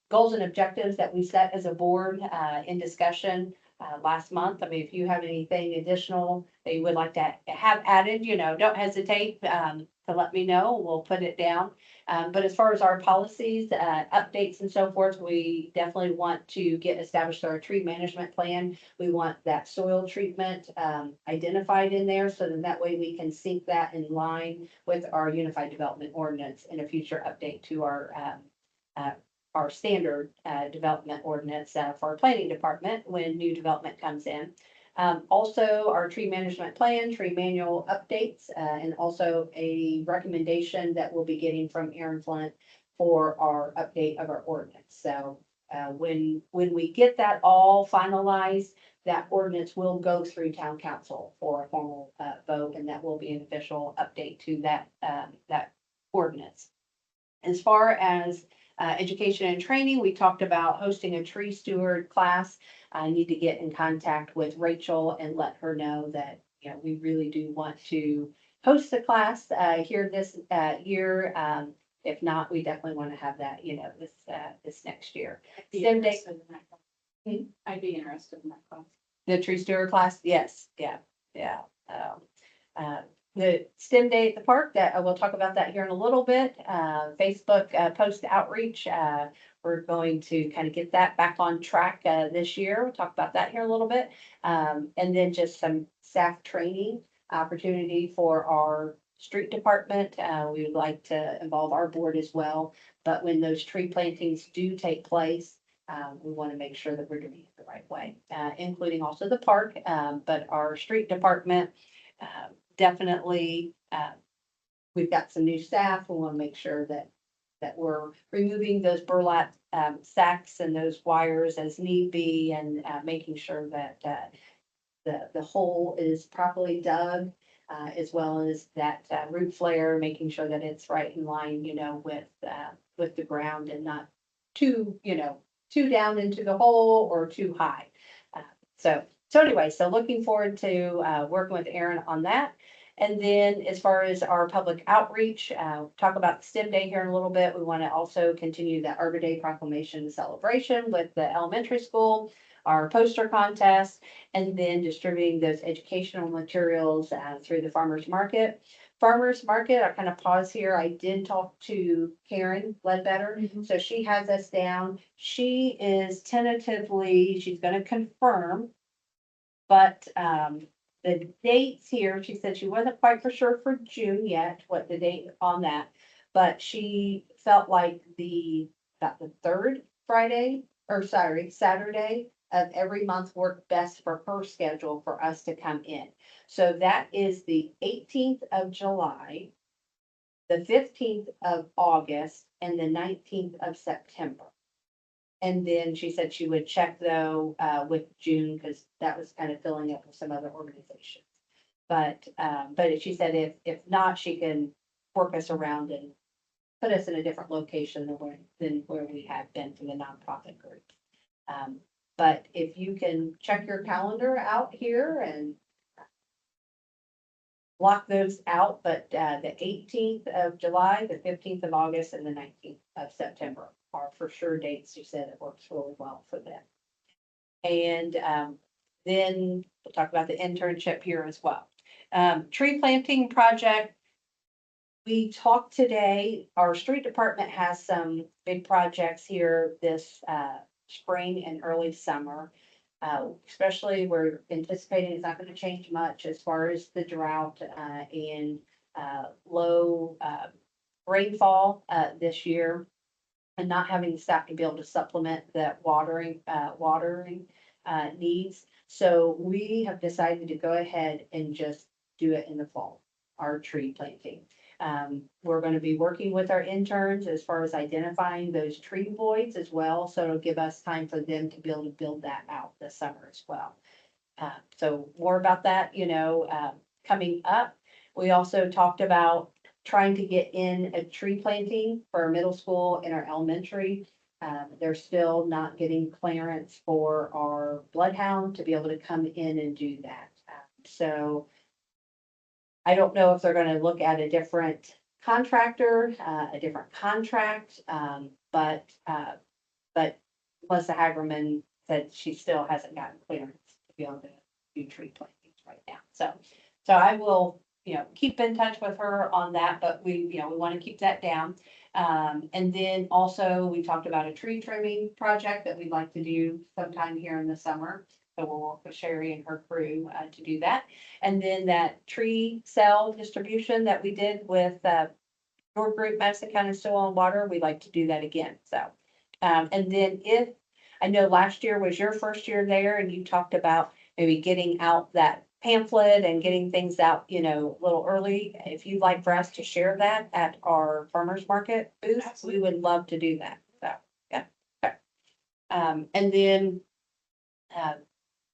goals and objectives that we set as a board in discussion last month. I mean, if you have anything additional that you would like to have added, don't hesitate to let me know. We'll put it down. But as far as our policies, updates and so forth, we definitely want to get established our tree management plan. We want that soil treatment identified in there so then that way we can sync that in line with our unified development ordinance in a future update to our standard development ordinance for our planning department when new development comes in. Also, our tree management plan, tree manual updates, and also a recommendation that we'll be getting from Erin Flint for our update of our ordinance. So when we get that all finalized, that ordinance will go through town council for a formal vote, and that will be an official update to that ordinance. As far as education and training, we talked about hosting a tree steward class. I need to get in contact with Rachel and let her know that, we really do want to host the class here this year. If not, we definitely want to have that, this next year. STEM day. I'd be interested in that class. The tree steward class, yes, yeah. The STEM day at the park, that we'll talk about that here in a little bit. Facebook post outreach, we're going to kind of get that back on track this year. We'll talk about that here in a little bit. And then just some staff training opportunity for our street department. We would like to involve our board as well. But when those tree plantings do take place, we want to make sure that we're doing it the right way, including also the park, but our street department, definitely, we've got some new staff. We want to make sure that we're removing those burlap sacks and those wires as need be, and making sure that the hole is properly dug, as well as that root flare, making sure that it's right in line, with the ground and not too down into the hole or too high. So anyway, so looking forward to working with Aaron on that. And then as far as our public outreach, talk about the STEM Day here in a little bit. We want to also continue the Arbor Day proclamation celebration with the elementary school, our poster contest, and then distributing those educational materials through the farmers market. Farmers market, I kind of pause here. I did talk to Karen Ledbetter, so she has us down. She is tentatively, she's going to confirm, but the dates here, she said she wasn't quite for sure for June yet, what the date on that, but she felt like about the third Saturday of every month worked best for her schedule for us to come in. So that is the 18th of July, the 15th of August, and the 19th of September. And then she said she would check though with June, because that was kind of filling up with some other organizations. But she said if not, she can work us around and put us in a different location than where we have been for the nonprofit group. But if you can check your calendar out here and block those out, but the 18th of July, the 15th of August, and the 19th of September are for sure dates. You said it works really well for them. And then we'll talk about the internship here as well. Tree planting project. We talked today, our street department has some big projects here this spring and early summer. Especially we're anticipating it's not going to change much as far as the drought and low rainfall this year, and not having the staff to be able to supplement that watering needs. So we have decided to go ahead and just do it in the fall, our tree planting. We're going to be working with our interns as far as identifying those tree voids as well. So it'll give us time for them to be able to build that out this summer as well. So more about that, coming up. We also talked about trying to get in a tree planting for our middle school and our elementary. They're still not getting clearance for our bloodhound to be able to come in and do that. So I don't know if they're going to look at a different contractor, a different contract, but Melissa Hagerman said she still hasn't gotten clearance to be able to do tree plantings right now. So I will, keep in touch with her on that, but we want to keep that down. And then also we talked about a tree trimming project that we'd like to do sometime here in the summer. So we'll work with Sherry and her crew to do that. And then that tree cell distribution that we did with your group, Madison County Soil and Water, we'd like to do that again. So, and then if, I know last year was your first year there and you talked about maybe getting out that pamphlet and getting things out, a little early. If you'd like for us to share that at our farmers market booth, we would love to do that. So, yeah. Okay. And then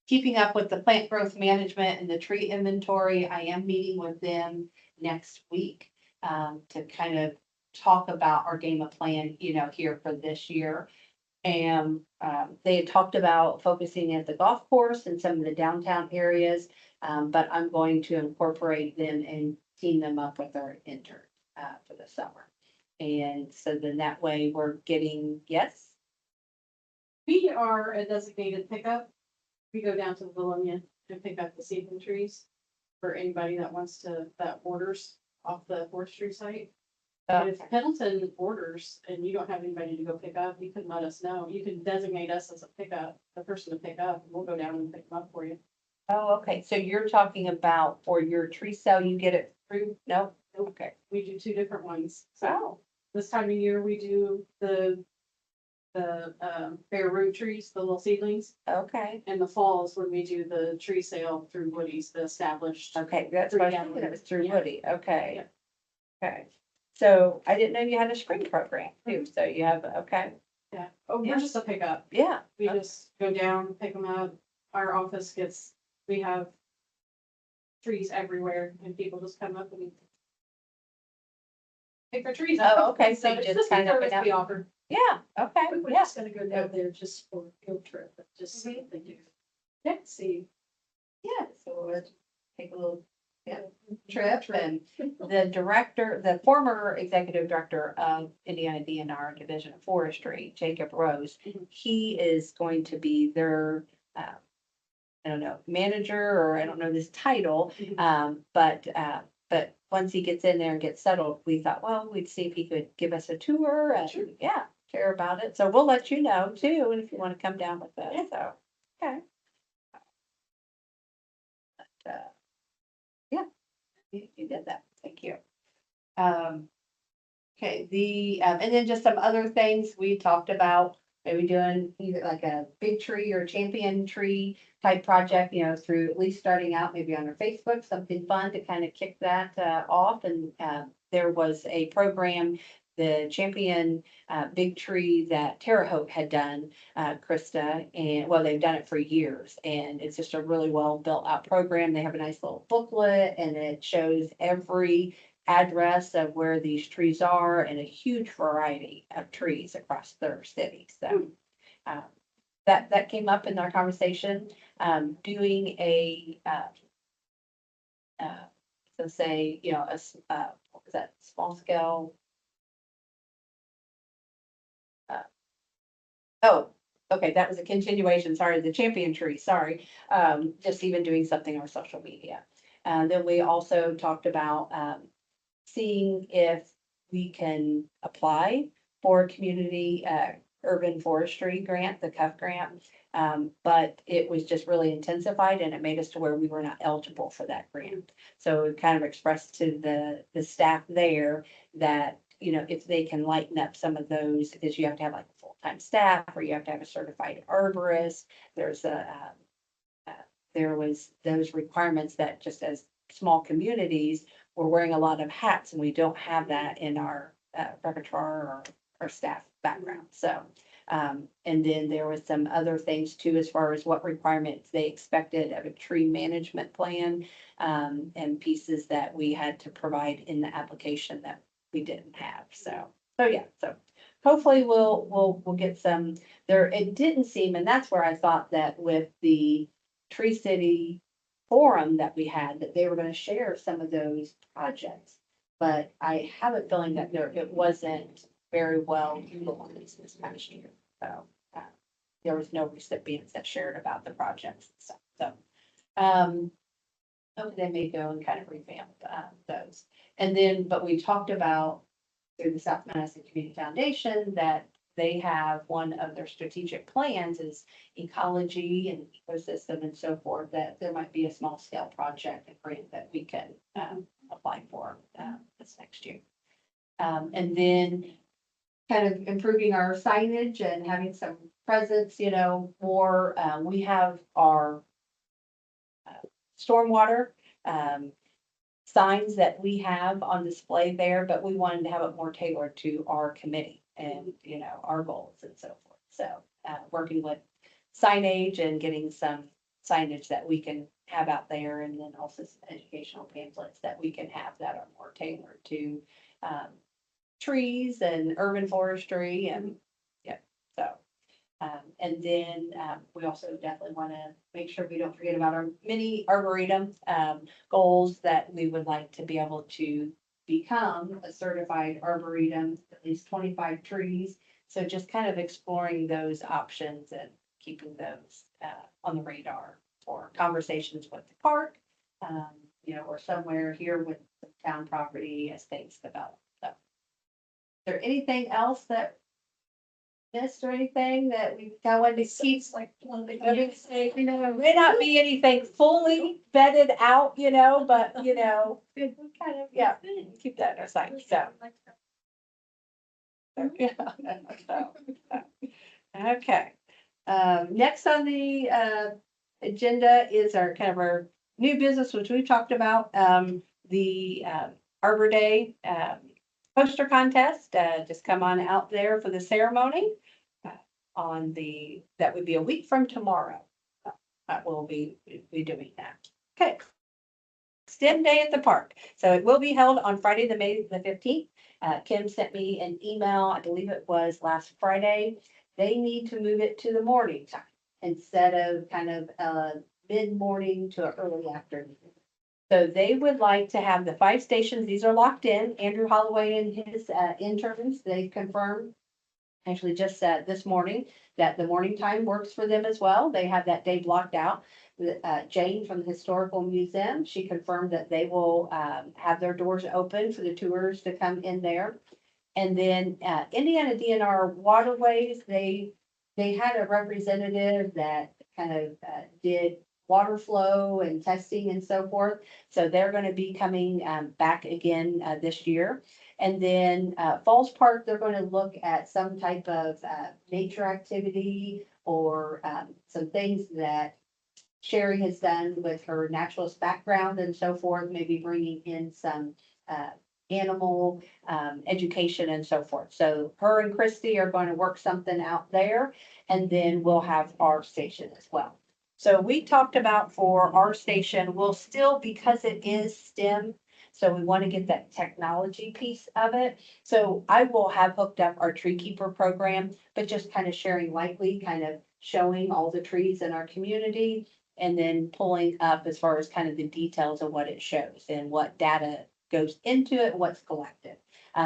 keeping up with the plant growth management and the tree inventory. I am meeting with them next week to kind of talk about our game of plan, here for this year. And they had talked about focusing at the golf course and some of the downtown areas. But I'm going to incorporate them and team them up with our intern for the summer. And so then that way we're getting, yes, We are a designated pickup. We go down to the Vilonia and pick up the seedling trees for anybody that wants to, that orders off the forestry site. If Pendleton orders and you don't have anybody to go pick up, you can let us know. You can designate us as a pickup, the person to pick up, and we'll go down and pick them up for you. oh, okay, so you're talking about for your tree sale, you get it through, no, okay. We do two different ones. So Oh, this time of year, we do the bare root trees, the little seedlings. okay, And the fall is when we do the tree sale through Woody's, the established. okay, that's what I was Yeah. thinking, it was through Yeah. Woody, okay. Okay, so I didn't know you had a spring program too, so you have, okay, Yeah, oh, Yeah. we're just a pickup. yeah. We just go down, pick them up. Our office gets, we have trees everywhere and people just come up and pick their trees up. Oh, okay, so So it's just just a kind of service went we out. offer. Yeah, okay, We were yeah, just gonna go down there just for a field trip, but just see what they do. Yeah. See. yeah, so we'll take a little trip and the former executive director of Indiana DNR Division of Forestry, Jacob Rose, Mhm. he is going to be their, I don't know, manager, or I don't know this title, Mhm. but once he gets in there and gets settled, we thought, well, we'd see if he could give us a tour and, Sure. yeah, share about it. So we'll let you know too, and if you want to come down with us, Yeah. so, okay. But, yeah, you did that. Thank you. Okay, and then just some other things we talked about, maybe doing either like a big tree or champion tree type project, through at least starting out maybe on our Facebook, something fun to kind of kick that off. And there was a program, the champion big tree that Terre Haute had done, Krista, and well, they've done it for years, and it's just a really well built out program. They have a nice little booklet, and it shows every address of where these trees are and a huge variety of trees across their city. So that came up in our conversation. Doing a so say, what was that, small scale? Oh, okay, that was a continuation, sorry, the champion tree, sorry. Just even doing something on social media. Then we also talked about seeing if we can apply for a community urban forestry grant, the CUF grant. But it was just really intensified and it made us to where we were not eligible for that grant. So we kind of expressed to the staff there that, if they can lighten up some of those, because you have to have like a full-time staff or you have to have a certified arborist. There was those requirements that just as small communities, we're wearing a lot of hats and we don't have that in our repertoire or our staff background. So, and then there was some other things too, as far as what requirements they expected of a tree management plan, and pieces that we had to provide in the application that we didn't have. So yeah, so hopefully we'll get some there. It didn't seem, and that's where I thought that with the Tree City forum that we had, that they were gonna share some of those projects. But I have a feeling that it wasn't very well utilized this past year. So, there was no recipients that shared about the projects and stuff. So, hopefully they may go and kind of revamp, those. And then, but we talked about through the South Madison Community Foundation that they have one of their strategic plans is ecology and ecosystem and so forth, that there might be a small scale project, a grant that we can apply for this next year. And then kind of improving our signage and having some presence, more, we have our stormwater signs that we have on display there, but we wanted to have it more tailored to our committee and, our goals and so forth. So, working with signage and getting some signage that we can have out there, and then also some educational pamphlets that we can have that are more tailored to trees and urban forestry and, yeah, so. And then we also definitely want to make sure we don't forget about our mini arboretum goals, that we would like to be able to become a certified arboretum, at least 25 trees. So just kind of exploring those options and keeping those on the radar for conversations with the park, or somewhere here with the town property as things develop. So, is there anything else that missed or anything that we kind of wanted to keep? It's like one big. It may not be anything fully vetted out, but, we kind of, yeah, keep that in our sight, so. Yeah. Okay. Next on the agenda is our kind of our new business, which we've talked about, the Arbor Day poster contest. Just come on out there for the ceremony that would be a week from tomorrow. That we'll be doing that. Okay. STEM Day at the park. So it will be held on Friday, May the 15th. Kim sent me an email, I believe it was last Friday. They need to move it to the morning time instead of kind of mid-morning to early afternoon. So they would like to have the 5 stations. These are locked in. Andrew Holloway and his interns, they confirmed actually just this morning that the morning time works for them as well. They have that day blocked out. Jane from the Historical Museum, she confirmed that they will have their doors open for the tours to come in there. And then Indiana DNR Waterways, they had a representative that kind of did water flow and testing and so forth. So they're going to be coming back again this year. And then Falls Park, they're going to look at some type of nature activity or some things that Sherry has done with her naturalist background and so forth, maybe bringing in some animal education and so forth. So her and Christy are going to work something out there, and then we'll have our station as well. So we talked about for our station, we'll still, because it is STEM, so we want to get that technology piece of it. So I will have hooked up our tree keeper program, but just kind of sharing lightly, kind of showing all the trees in our community, and then pulling up as far as kind of the details of what it shows and what data goes into it, what's collected.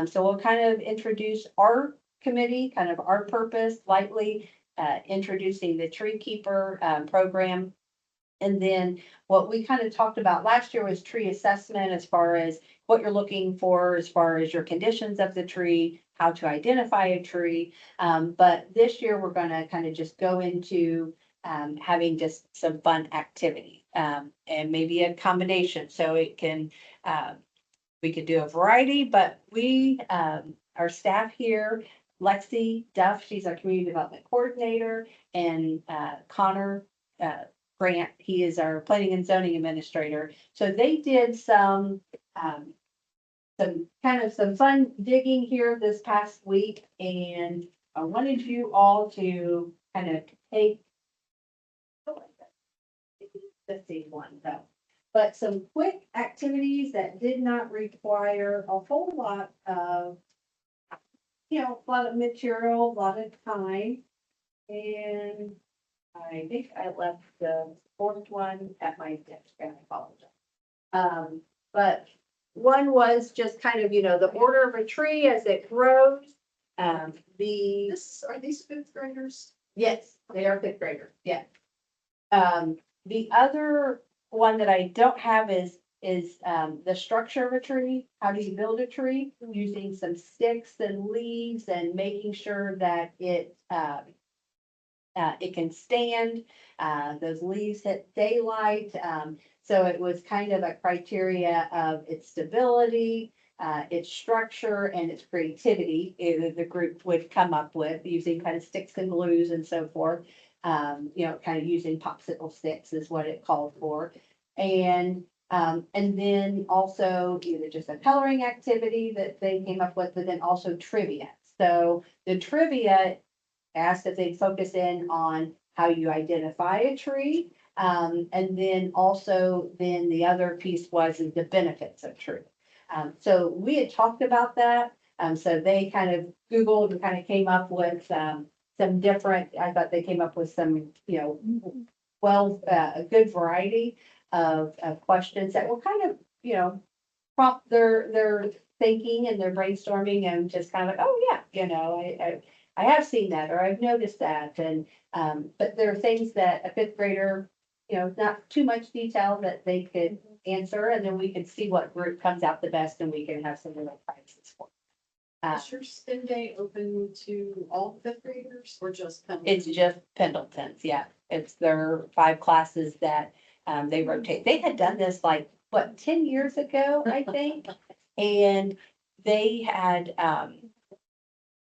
So we'll kind of introduce our committee, kind of our purpose lightly, introducing the tree keeper program. And then what we kind of talked about last year was tree assessment, as far as what you're looking for, as far as your conditions of the tree, how to identify a tree. But this year we're going to kind of just go into having just some fun activity and maybe a combination. So it can, we could do a variety, but our staff here, Lexi Duff, she's our community development coordinator, and Connor Grant, he is our planning and zoning administrator. So they did some fun digging here this past week, and I wanted you all to kind of take, let's see, one though, but some quick activities that did not require a whole lot of, a lot of material, a lot of time. And I think I left the 4th one at my desk, and I apologize. But one was just kind of, the order of a tree as it grows. Are these 5th graders? Yes, they are 5th graders, yeah. The other one that I don't have is the structure of a tree. How do you build a tree? Using some sticks and leaves and making sure that it can stand. Those leaves hit daylight. So it was kind of a criteria of its stability, its structure, and its creativity. The group would come up with using kind of sticks and glues and so forth. Kind of using popsicle sticks is what it called for. And then also either just a coloring activity that they came up with, but then also trivia. So the trivia asked if they focus in on how you identify a tree, And then also, then the other piece was is the benefits of truth. So we had talked about that. So they kind of Googled and kind of came up with, some different, I thought they came up with some, a good variety of questions that will kind of, prompt their thinking and their brainstorming and just kind of like, oh, yeah, I have seen that, or I've noticed that. And, but there are things that a fifth grader, not too much detail that they could answer, and then we can see what group comes out the best and we can have some little prizes for. Is your STEM day open to all fifth graders or just? It's just Pendletons, yeah. It's their 5 classes that they rotate. They had done this like, what, 10 years ago, I think? And they had,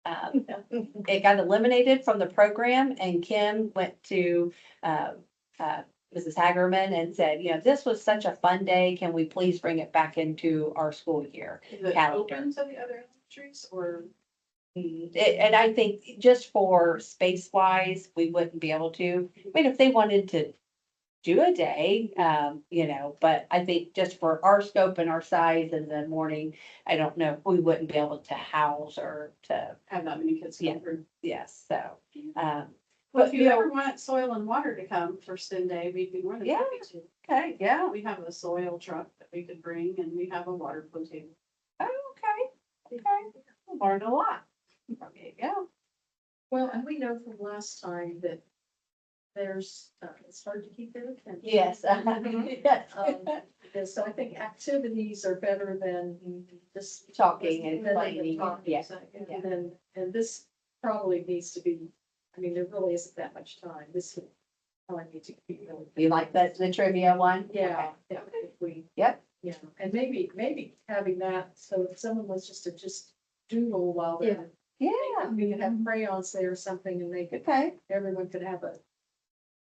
it got eliminated from the program, and Kim went to Mrs. Hagerman and said, this was such a fun day. Can we please bring it back into our school year? Is it calendar. open to the other elementaries or? And I think just for space wise, we wouldn't be able to. I mean, if they wanted to do a day, but I think just for our scope and our size in the morning, I don't know if we wouldn't be able to house or to, Have that many kids Yeah. come through. yes, so. Well, But, if you ever want soil and water to come for STEM day, we'd be more than Yeah. happy to. Okay, yeah, We have a soil truck that we could bring and we have a water flow table. oh, okay, we learned a lot from you, yeah. Well, and we know from last time that there's, it's hard to keep their attention. Yes. Yes. Because so I think activities are better than just. Talking and than explaining, talking. yeah, And yeah. then, and this probably needs to be, I mean, there really isn't that much time. This would probably need to be really. You like the trivia one? Yeah, yeah, if we. Yep. Yeah, and maybe having that, so if someone was just to just doodle while they're. Yeah, We could have crayons there or something and they could, okay, everyone could have a.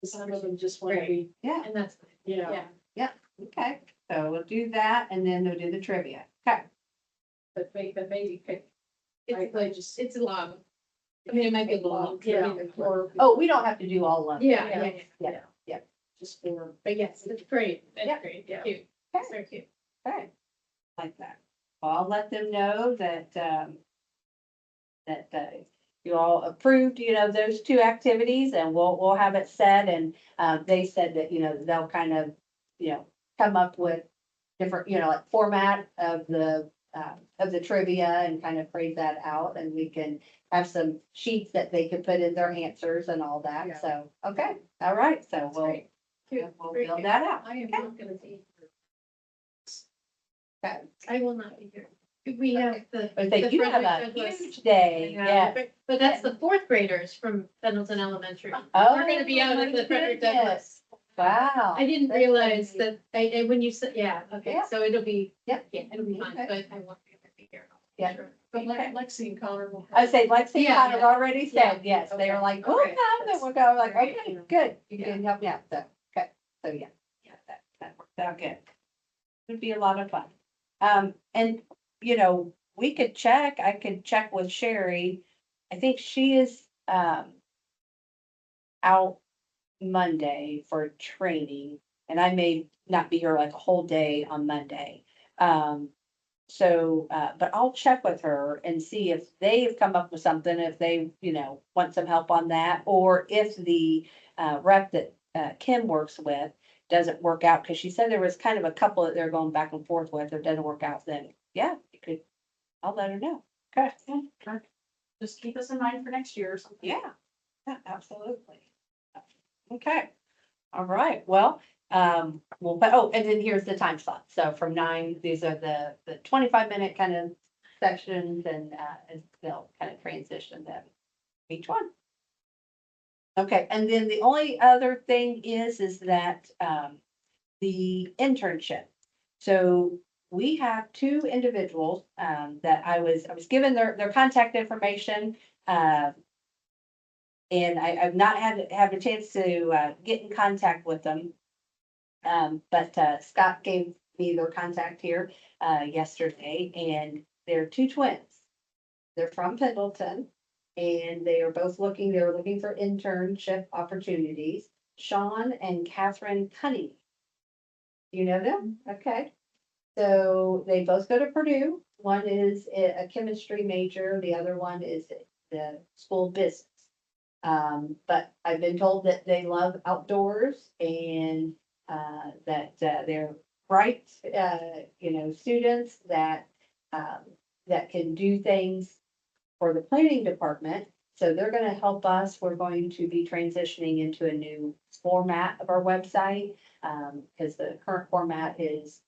Some of them just want to be, yeah. And that's, yeah, Okay, so we'll do that and then we'll do the trivia. Okay. but maybe pick. it's long. I mean, it might be a little long. Yeah, or. Oh, we don't have to do all of them. Yeah, yeah, Yeah. Just for, but yes, it's great. Yeah. It's great. Yeah. Cute. It's very cute. Okay. Like that. Well, I'll let them know that, you all approved, those 2 activities, and we'll have it set. And, they said that, they'll kind of, come up with different, like format of the trivia and kind of phrase that out, and we can have some sheets that they can put in their answers and all that. Yeah. So, okay, all right, so That's we'll great. we'll Very build cute. that out. I am not gonna be. Okay. I will not be here. We have the. But they the do have a Frederick Douglass- huge day, Yeah, yeah. But that's the 4th graders from Pendleton Elementary. Oh, We're gonna be out at the my Frederick goodness. Douglass. Wow. I didn't That's realize amazing. that, when you said, yeah, okay, Yeah. so it'll be. Yep. Yeah, it'll be fun, Okay. but I won't be able to be here. Yeah. Sure. But Lexi and Connor will. I say Lexi Yeah, kind of yeah. already said, Yeah, yes, they were okay, like, we'll okay, come, and that's we'll go, like, great. okay, good, you Yeah. can help me out, so, okay, so, yeah. That worked out good. It'd be a lot of fun. And, we could I could check with Sherry. I think she is, out Monday for training, and I may not be here like a whole day on Monday. But I'll check with her and see if they've come up with something, if they, want some help on that, or if the rep that Kim works with doesn't work out, because she said there was kind of a couple that they're going back and forth with. If it doesn't work out, then yeah, I'll let her know. Okay. Just keep us in mind for next year or something. Yeah, absolutely. Okay, all right, well, and then here's the time slot. So from 9, these are the 25-minute kind of sections, and they'll kind of transition them each one. Okay, and then the only other thing is that the internship. So we have 2 individuals that I was given their contact information. And I've not had a chance to get in contact with them. But Scott gave me their contact here yesterday, and they're 2 twins. They're from Pendleton, and they are both looking for internship opportunities. Sean and Catherine Cunning. You know them? Okay. So they both go to Purdue. One is a chemistry major, the other one is the school of business. But I've been told that they love outdoors and that they're bright, students that can do things for the planning department. So they're going to help us. We're going to be transitioning into a new format of our website because the current format is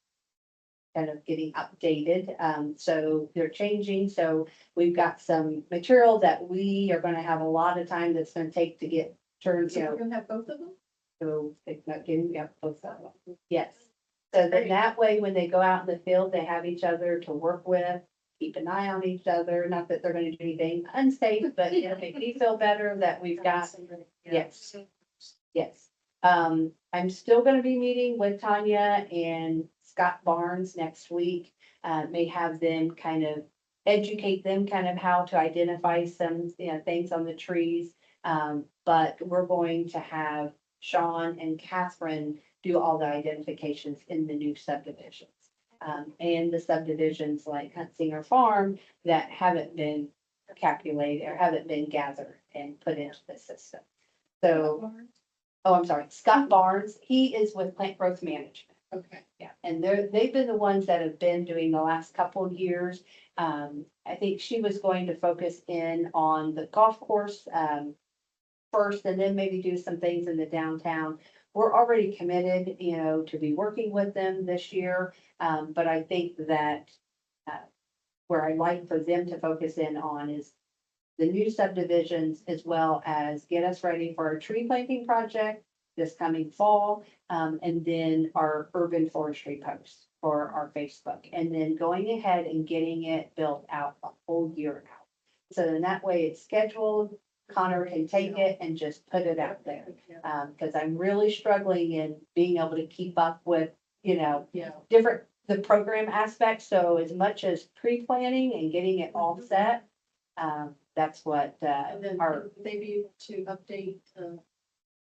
kind of getting updated. So they're changing. So we've got some material that we are going to have a lot of time that's going to take to get turned, So we're gonna have both of them? so it's not getting, yeah, both of them. Yes. So then that way, when they go out in the field, they have each other to work with, keep an eye on each other. Not that they're gonna do anything unsafe, but make me feel better that we've got, yes. Yes. I'm still gonna be meeting with Tanya and Scott Barnes next week. May have them kind of educate them kind of how to identify some, things on the trees. But we're going to have Sean and Catherine do all the identifications in the new subdivisions. And the subdivisions like Huntsinger Farm that haven't been calculated or haven't been gathered and put into the system. So, oh, I'm sorry, Scott Barnes, he is with Plant Growth Management. Okay. Yeah, and they've been the ones that have been doing the last couple of years. I think she was going to focus in on the golf course, first, and then maybe do some things in the downtown. We're already committed, to be working with them this year. But I think that, where I'd like for them to focus in on is the new subdivisions as well as get us ready for our tree planting project this coming fall. And then our urban forestry post for our Facebook, and then going ahead and getting it built out a whole year out. So then that way it's scheduled, Connor can take it and just put it out there. Because I'm really struggling in being able to keep up with, Yeah. the program aspects. So as much as pre-planning and getting it all set, that's what, And then our, they be able to update,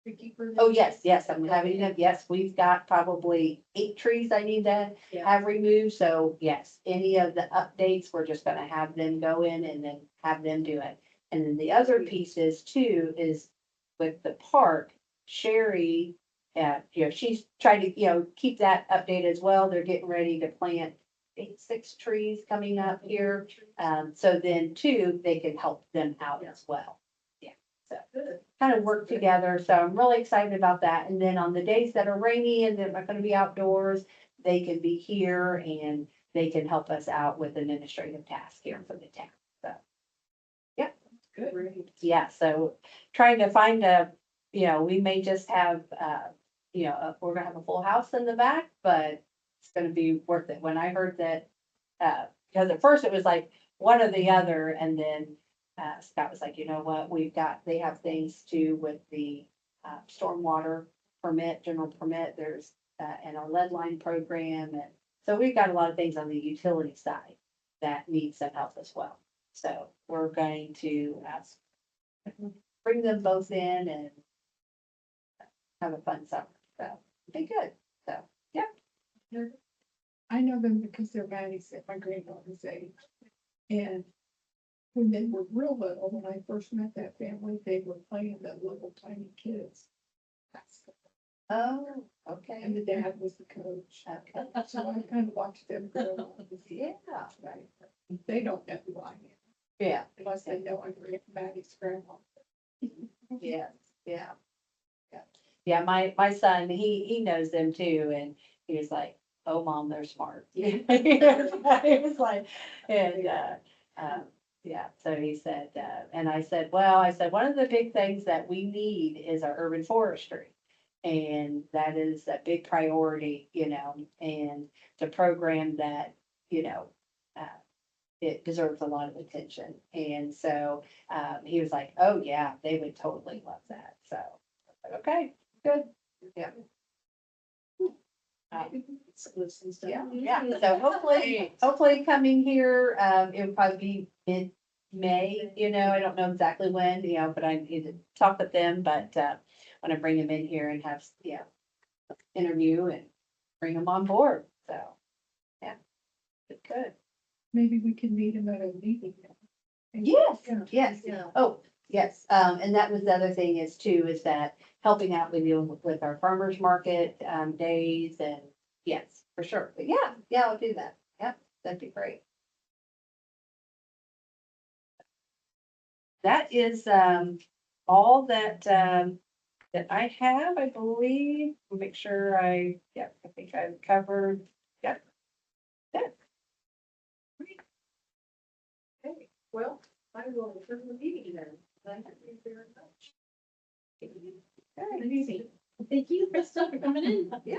tree keeper. oh, yes, I'm having them. Yes, we've got probably 8 trees I need to Yeah. have removed. So yes, any of the updates, we're just gonna have them go in and then have them do it. And then the other pieces too is with the park, Sherry, she's trying to, keep that updated as well. They're getting ready to plant 6 trees coming up here. So then too, they can help them out as well. Yeah, so Good. kind of work together. So I'm really excited about that. And then on the days that are rainy and they're not gonna be outdoors, they can be here and they can help us out with administrative tasks here for the town. So, Good. Great. yeah, so trying to find we may just have, we're gonna have a full house in the back, but it's gonna be worth it. When I heard that, because at first it was like one or the other, and then Scott was like, you know what, they have things too with the stormwater permit, general permit, there's, and our lead line program, and so we've got a lot of things on the utility side that need some help as well. So we're going to bring them both in and have a fun summer. So be good. So, yeah. I know them because they're Maddie's at my granddaughter's age. And when they were real little, when I first met that family, they were playing the little tiny kids. Oh, And okay. the dad was the coach. Okay. So I kind of watched them grow up. Yeah. Right. They don't know who I am, Yeah. unless they know I'm Maddie's grandma. Yeah. Yeah. Yeah. My son, he knows them too, and he was like, "Oh, mom, they're smart." He was like, and yeah. So he said, and I said, well, one of the big things that we need is our urban forestry. And that is a big priority, and it's a program that, it deserves a lot of attention. And so, he was like, oh yeah, they would totally love that. So, I was like, okay, good. Yeah. Yeah. So hopefully coming here, it'll probably be mid-May, I don't know exactly when, but I need to talk with them, but, want to bring them in here and have, yeah, interview and bring them on board. So, yeah, good. Maybe we can meet them at a meeting. Yes, Yeah. yes. Yeah. Oh, yes. And that was the other thing is too, is that helping out with you with our farmer's market, days and yes, for sure. But yeah, I'll do that. Yeah, that'd be great. That is, all that, that I have, I believe. We'll make sure I think I've covered. Yep. Okay, well, I will turn the meeting then. Thank you very much. Okay. Thank you, Krista, for coming in. Yeah.